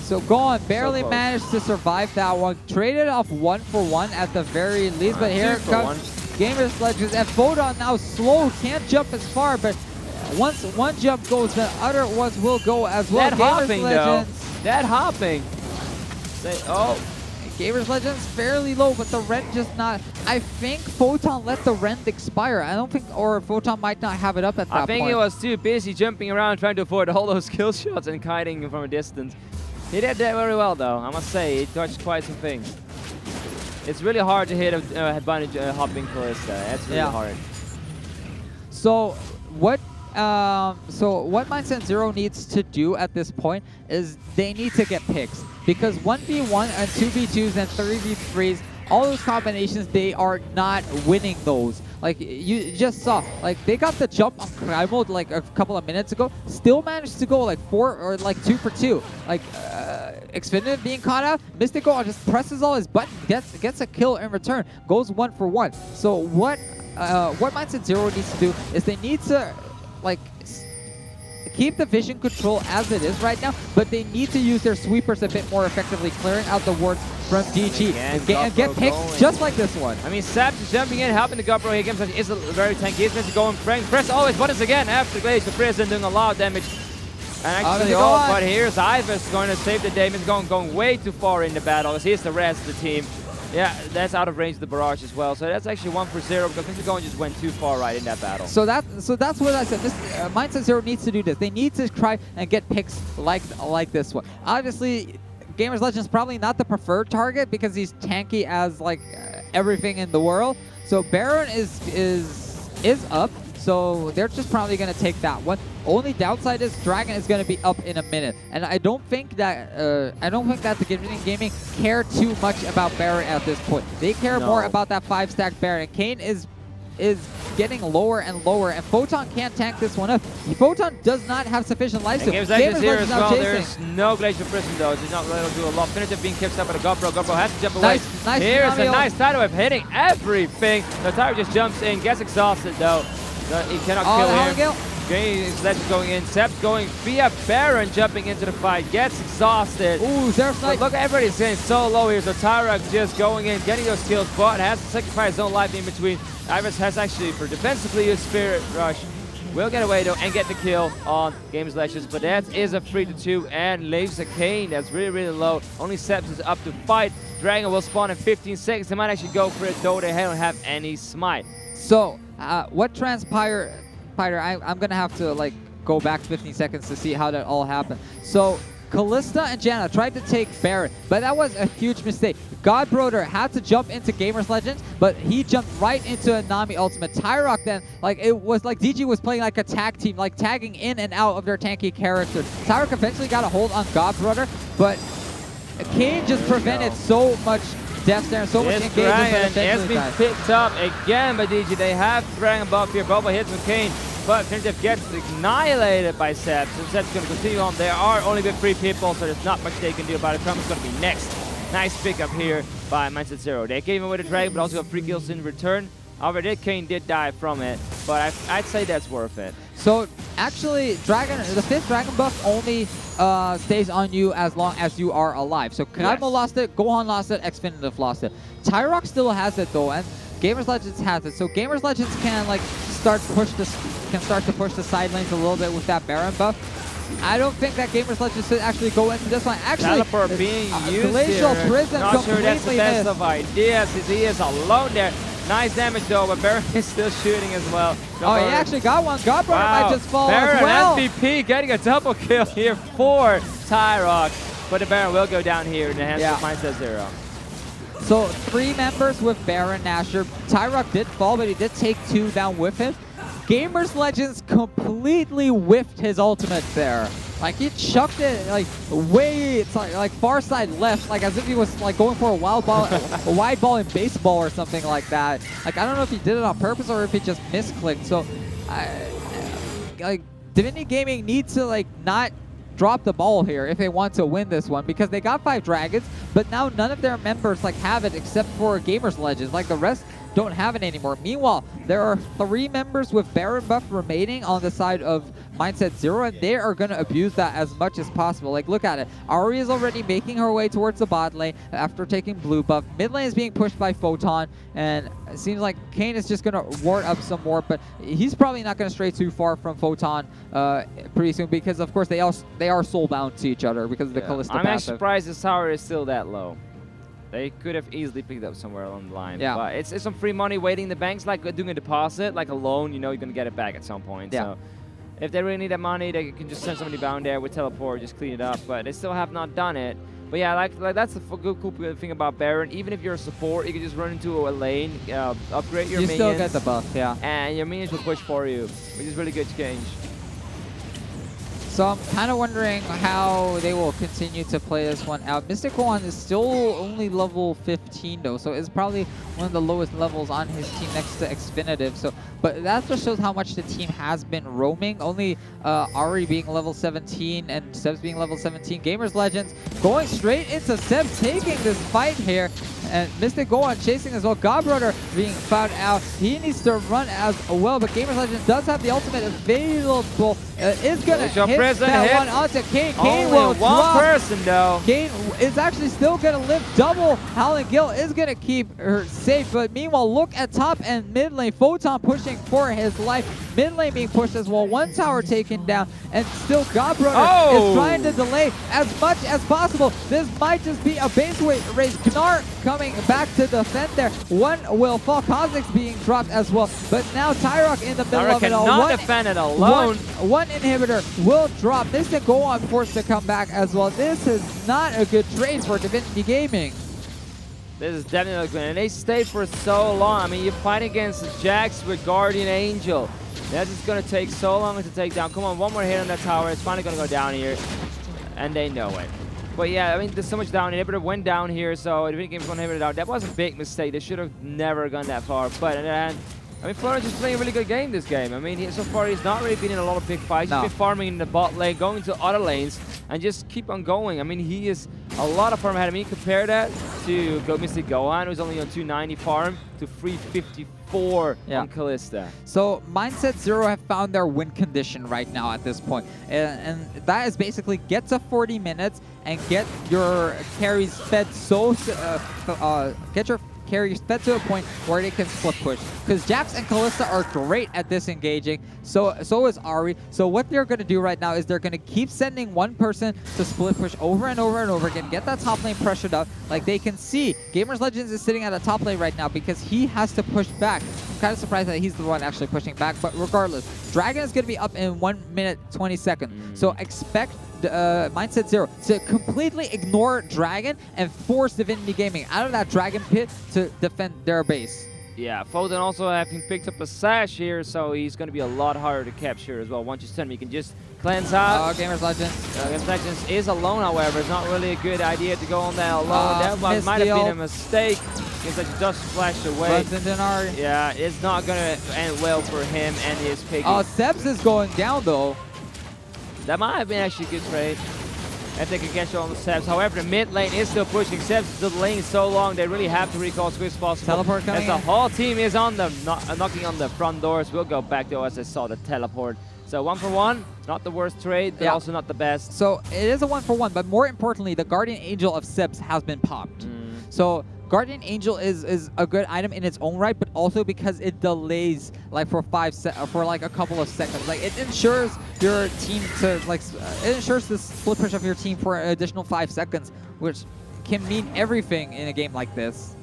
So Gohan barely managed to survive that one. Traded off 1-for-1 at the very least, but here comes Gamers Legends. And Photon now slowed, can't jump as far, but once one jump goes, the other ones will go as well. That hopping though. That hopping. Gamers Legends fairly low, but the Rend just not. I think Photon let the Rend expire. I don't think, or Photon might not have it up at that point. I think he was too busy jumping around trying to avoid all those kill shots and kiting from a distance. He did that very well, though. I must say, he touched quite some things. It's really hard to hit a bunny hopping Kalista. That's really hard. So what Mindset Zero needs to do at this point is they need to get picks, because 1v1 and 2v2s and 3v3s, all those combinations, they are not winning those. Like you just saw, like they got the jump on Primal like a couple of minutes ago, still managed to go like 4 or like 2 for 2. Like Xfinity being caught out, Mystic Gohan just presses all his buttons, gets a kill in return, goes 1-for-1. So what Mindset Zero needs to do is they need to like keep the vision control as it is right now, but they need to use their sweepers a bit more effectively, clearing out the wards from DG and get picked just like this one. I mean, Sebs is jumping in, helping the Godbrother here. Games is very tanky. He's going to go and press all his buttons again after Glacial Prison, doing a lot of damage. And actually, but here's Ivers going to save the day. He's going way too far in the battle. Here's the rest of the team. Yeah, that's out of range of the barrage as well. So that's actually 1-for-0 because Mr. Gohan just went too far right in that battle. So that's what I said. This Mindset Zero needs to do this. They need to try and get picks like this one. Obviously, Gamers Legends probably not the preferred target because he's tanky as like everything in the world. So Baron is up. So they're just probably going to take that one. Only downside is Dragon is going to be up in a minute, and I don't think that the Gaming care too much about Baron at this point. They care more about that 5-stack Baron. Kane is getting lower and lower, and Photon can't tank this one up. Photon does not have sufficient life. Gamers Legends here as well. There's no Glacial Prison though. He's not going to do a lot. Finitive being kicked up by the Godbrother. Godbrother has to jump away. Nice Here's a nice tidal wave hitting everything. The Tyro just jumps in, gets exhausted though. He cannot kill him. Sledge going in. Sebs going via Baron, jumping into the fight. Gets exhausted. Ooh, there's like... Look, everybody's getting so low here. So Tyrok just going in, getting those kills, but has to sacrifice his own life in between. Ivers has actually, for defensively, used Spirit Rush. Will get away though and get the kill on Games Legends, but that is a 3-2 and leaves a Kane that's really, really low. Only Sebs is up to fight. Dragon will spawn in 15 seconds. They might actually go for it though. They don't have any smite. So what transpired? I'm gonna have to like go back 15 seconds to see how that all happened. So Kalista and Janna tried to take Baron, but that was a huge mistake. Godbrother had to jump into Gamers Legends, but he jumped right into a Nami ultimate. Tyrok then, like it was like DG was playing like a tag team, like tagging in and out of their tanky characters. Tyrok eventually got a hold on Godbrother, but Kane just prevented so much deaths there and so much engagement. Has been picked up again by DG. They have Dragon buff here. Boba hits with Kane, but Tentative gets annihilated by Seb. So Seb's going to continue on. There are only been 3 people, so there's not much they can do about it. Trump's going to be next. Nice pickup here by MSZ 0. They came in with a Dragon, but also got 3 kills in return. However, Kane did die from it, but I'd say that's worth it. So actually, the 5th Dragon buff only stays on you as long as you are alive. So Kanaimo lost it, Gohan lost it, Xfinitive lost it. Tyrock still has it though, and Gamers Legends has it. So Gamers Legends can like start to push the side lanes a little bit with that Baron buff. I don't think that Gamers Legends should actually go into this one. Actually, Teleport being used Glacial here. Prison Not sure that's the best missed. of ideas, as he is alone there. Nice damage though, but Baron is still shooting as well. Oh, he actually got one. Godbrother might just fall Baron as well. MVP getting a double kill here for Tyrock, but the Baron will go down here in the hands of MSZ 0. So 3 members with Baron Nashor. Tyrock did fall, but he did take 2 down with him. Gamers Legends completely whiffed his ultimate there. Like he chucked it like way, it's like far side left, like as if he was like going for a wild ball, a wide ball in baseball or something like that. Like I don't know if he did it on purpose or if he just misclicked. So, like Divinity Gaming needs to like not drop the ball here if they want to win this one, because they got 5 dragons, but now none of their members like have it except for Gamers Legends. Like the rest don't have it anymore. Meanwhile, there are 3 members with Baron buff remaining on the side of MSZ 0, and they are going to abuse that as much as possible. Like, look at it. Ahri is already making her way towards the bot lane after taking blue buff. Mid lane is being pushed by Photon, and it seems like Kane is just going to ward up some more, but he's probably not going to stray too far from Photon pretty soon, because, of course, they are soul-bound to each other because of the Callista I'm passive. actually surprised this tower is still that low. They could have easily picked up somewhere along the line. Yeah. But it's some free money waiting in the banks, like doing a deposit, like a loan, you know, you're going to get it back at some point. Yeah. So if they really need that money, they can just send somebody down there with teleport, just clean it up. But they still have not done it. But yeah, like that's the cool thing about Baron. Even if you're a support, you can just run into a lane, upgrade your minions. You still get the buff, yeah. And your minions will push for you, which is really good change. So I'm kind of wondering how they will continue to play this one out. Mystic Gohan is still only level 15 though, so it's probably one of the lowest levels on his team next to Xfinitive. So, but that just shows how much the team has been roaming. Only Ahri being level 17 and Seb's being level 17. Gamers Legends going straight into Seb, taking this fight here. And Mystic Gohan chasing as well. Godbrother being found out. He needs to run as well, but Gamers Legends does have the ultimate available. Is going to hit that one onto Kane. Kane will drop. Person though. Kane is actually still going to live double. Howling Gil is going to keep her safe, but meanwhile, look at top and mid lane. Photon pushing for his life. Mid lane being pushed as well. 1 tower taken down, and still Godbrother is trying to delay as much as possible. This might just be a base race. Gnar coming back to defend there. 1 will fall. Kha'Zix being dropped as well, but now Tyrock in the middle of it all. Cannot defend it alone. One inhibitor will drop. This can go on forced to come back as well. This is not a good trade for Divinity Gaming. This is definitely good, and they stayed for so long. I mean, you're fighting against Jax with Guardian Angel. That is going to take so long to take down. Come on, 1 more hit on that tower. It's finally going to go down here, and they know it. But yeah, I mean, there's so much down. Inhibitor went down here, so Divinity Gaming's going to inhibit it out. That was a big mistake. They should have never gone that far. But on the other hand, I mean, Florence is playing a really good game this game. I mean, so far he's not really been in a lot of big fights. He's been farming in the bot lane, going to other lanes, and just keep on going. I mean, he is a lot of farm ahead. I mean, compare that to Mystic Gohan, who's only on 290 farm, to 354 on Callista. So MSZ 0 have found their win condition right now at this point. And that is basically get to 40 minutes and get your carries fed carries fed to a point where they can split push. Because Jax and Callista are great at disengaging, so is Ahri. So what they're going to do right now is they're going to keep sending 1 person to split push over and over and over again, get that top lane pressured up. Like they can see, Gamers Legends is sitting at a top lane right now because he has to push back. I'm kind of surprised that he's the one actually pushing back, but regardless, Dragon is going to be up in 1 minute 20 seconds. So expect MSZ 0 to completely ignore Dragon and force Divinity Gaming out of that Dragon pit to defend their base. Yeah, Photon also having picked up a sash here, so he's going to be a lot harder to capture as well. Once you send him, you can just Cleanse out. Gamers Legends. Gamers Legends is alone, however. It's not really a good idea to go on that alone. That might have been a mistake. Gamers Legends just flashed away. Yeah, it's not going to end well for him and his Piggy. Sebs is going down, though. That might have been actually a good trade. If they can catch on the Sebs. However, the mid lane is still pushing. Sebs is delaying so long, they really have to recall as quick as possible. Teleport coming as the whole team is on them, knocking on the front doors. We'll go back though as I saw the teleport. So 1 for 1, not the worst trade, but also not the best. So it is a 1 for 1, but more importantly, the Guardian Angel of Sebs has been popped. So Guardian Angel is a good item in its own right, but also because it delays like for a couple of seconds. Like it ensures your team to it ensures the split push of your team for an additional 5 seconds, which can mean everything in a game like this.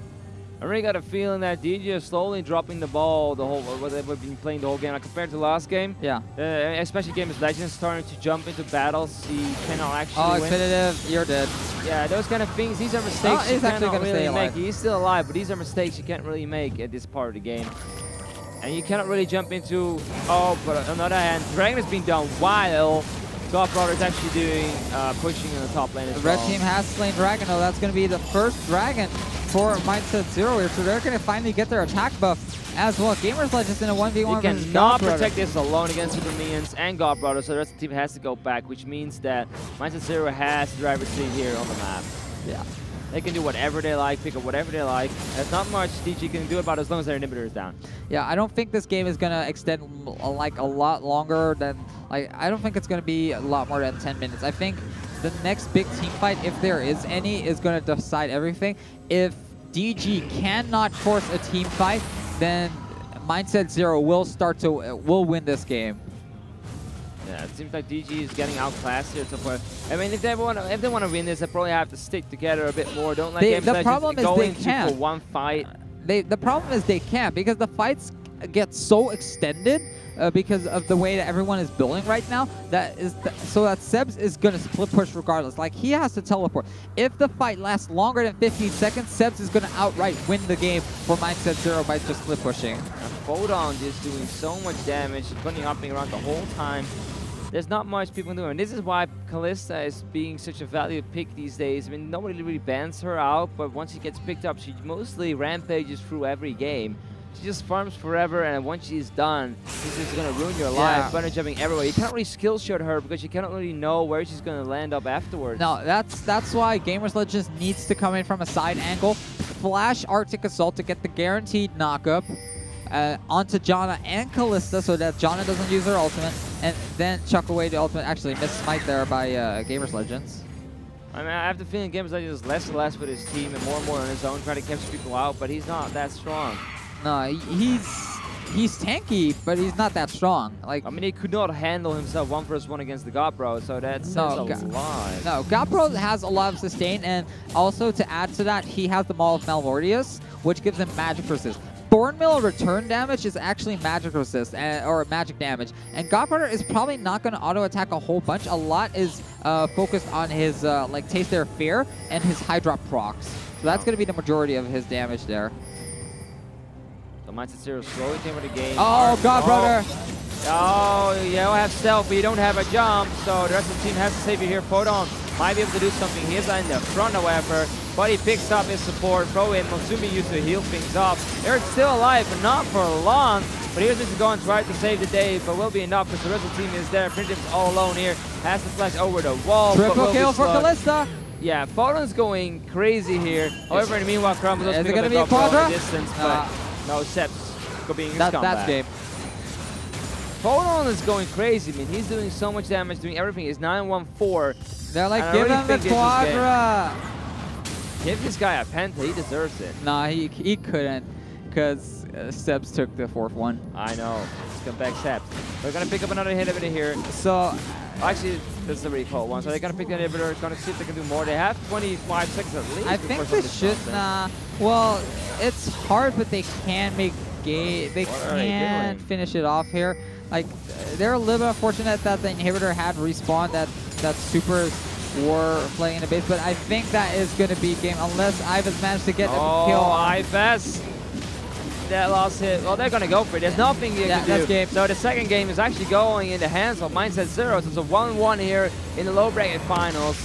I really got a feeling that DG is slowly dropping the ball what they've been playing the whole game. Like compared to last game, yeah. Especially Gamers Legends starting to jump into battles. He cannot actually win. Expeditive, you're dead. Yeah, those kind of things. These are mistakes he's you actually cannot really make. Alive. He's still alive, but these are mistakes you can't really make at this part of the game. And you cannot really jump into. Oh, but on the other hand, Dragon has been done while God Brother is actually doing pushing in the top lane as well. The red team has slain Dragon, though. That's going to be the first Dragon for MSZ here, so they're going to finally get their attack buff as well. Gamers Legends in a 1v1. You cannot protect this alone against Super Minions and God Brother, so the rest of the team has to go back, which means that MSZ has the driver's seat here on the map. Yeah. They can do whatever they like, pick up whatever they like. There's not much DG can do about it as long as their inhibitor is down. Yeah, I don't think this game is going to extend like a lot longer than, I don't think it's going to be a lot more than 10 minutes. I think the next big team fight, if there is any, is going to decide everything. If DG cannot force a team fight, then MSZ will win this game. Yeah, it seems like DG is getting outclassed here so far. I mean, if they want to win this, they probably have to stick together a bit more. Don't let Gamers Legends go into for one fight. The problem is they can't, because the fights get so extended because of the way that everyone is building right now. So that Sebs is going to split push regardless. Like, he has to teleport. If the fight lasts longer than 15 seconds, Sebs is going to outright win the game for MSZ by just split pushing. Photon is doing so much damage, bunny hopping around the whole time. There's not much people doing. And this is why Kalista is being such a valuable pick these days. I mean, nobody really bans her out, but once she gets picked up, she mostly rampages through every game. She just farms forever, and once she's done, she's just going to ruin your life, bunny jumping everywhere. You can't really skill shot her because you cannot really know where she's going to land up afterwards. No, that's why Gamers Legends needs to come in from a side angle, flash Arctic Assault to get the guaranteed knockup onto Janna and Kalista so that Janna doesn't use her ultimate, and then chuck away the ultimate. Actually, missed smite there by Gamers Legends. I mean, I have the feeling Gamers Legends is less and less with his team and more on his own, trying to catch people out, but he's not that strong. No, he's tanky, but he's not that strong. Like, I mean, he could not handle himself 1v1 against the GoPro, so that's a lie. No, GoPro has a lot of sustain, and also to add to that, he has the Maul of Malmortius, which gives him magic resist. Thornmill return damage is actually magic resist, or magic damage, and Godbrother is probably not going to auto-attack a whole bunch. A lot is focused on his like Taste Their Fear and his high drop procs. So that's going to be the majority of his damage there. So MSZ slowly came with the game. Oh, Godbrother! Oh, you don't have stealth, but you don't have a jump, so the rest of the team has to save you here. Photon might be able to do something. He's in the front, however, but he picks up his support. Throw in Monsumi used to heal things up. They're still alive, but not for long. But here's just going to try to save the day, but will be enough because the rest of the team is there. Primitive's all alone here. Has to flash over the wall. Triple kill for Kalista. Yeah, Photon's going crazy here. However, in the meanwhile, Crumble doesn't pick up the quadra distance, but no, Sebs being his comeback. That's game. Photon is going crazy. I mean, he's doing so much damage, doing everything. He's 9-1-4. They're like, give him the quadra. Give this guy a penta. He deserves it. Nah, he couldn't, because Sebs took the 4th one. I know. Scumbag Sebs. They're going to pick up another inhibitor here. So, actually, this is the recall one. So they're going to pick the inhibitor. Going to see if they can do more. They have 25 seconds at least. I think they should. Well, it's hard, but they can make game. They can finish it off here. Like, they're a little bit unfortunate that the inhibitor had respawned, that supers were playing in the base, but I think that is going to be game unless Ives managed to get a kill. Ives! that last hit. Well, they're going to go for it. There's nothing you can do. That's game. So the second game is actually going in the hands of MSZ 0. So it's a 1-1 here in the low bracket finals.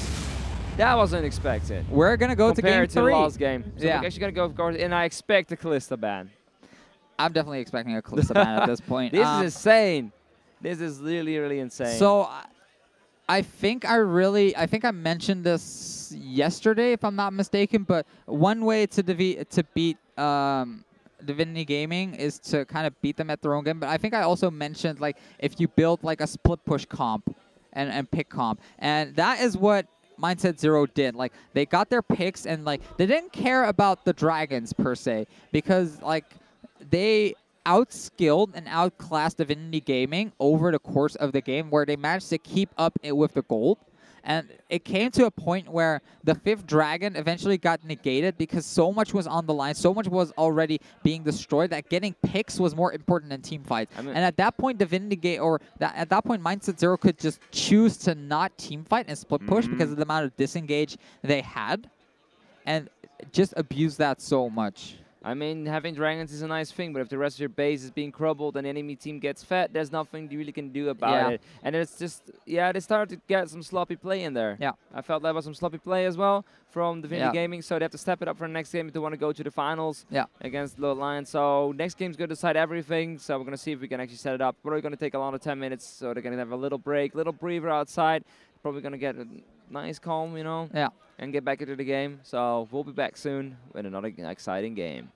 That was unexpected. We're going to go to game 3. Compared to the last game. So yeah. we're actually going to go, of course, and I expect a Kalista ban. I'm definitely expecting a Kalista ban at this point. This is insane. This is really, really insane. So I think I mentioned this yesterday, if I'm not mistaken, but one way to beat Divinity Gaming is to kind of beat them at their own game. But I think I also mentioned, like, if you build like a split push comp and pick comp, and that is what MSZ 0 did. Like, they got their picks, and like they didn't care about the dragons per se, because like they outskilled and outclassed Divinity Gaming over the course of the game, where they managed to keep up with the gold. And it came to a point where the 5th dragon eventually got negated because so much was on the line, so much was already being destroyed, that getting picks was more important than team fights. And at that point, at that point, MSZ 0 could just choose to not team fight and split push because of the amount of disengage they had, and just abuse that so much. I mean, having dragons is a nice thing, but if the rest of your base is being crumbled and the enemy team gets fed, there's nothing you really can do about it. And it's just, yeah, they started to get some sloppy play in there. Yeah. I felt that was some sloppy play as well from Divinity Gaming, so they have to step it up for the next game if they want to go to the finals against Low Lion. So next game's going to decide everything, so we're going to see if we can actually set it up. Probably going to take around 10 minutes, so they're going to have a little break, little breather outside. Probably going to get a nice calm, you know, and get back into the game. So we'll be back soon with another exciting game.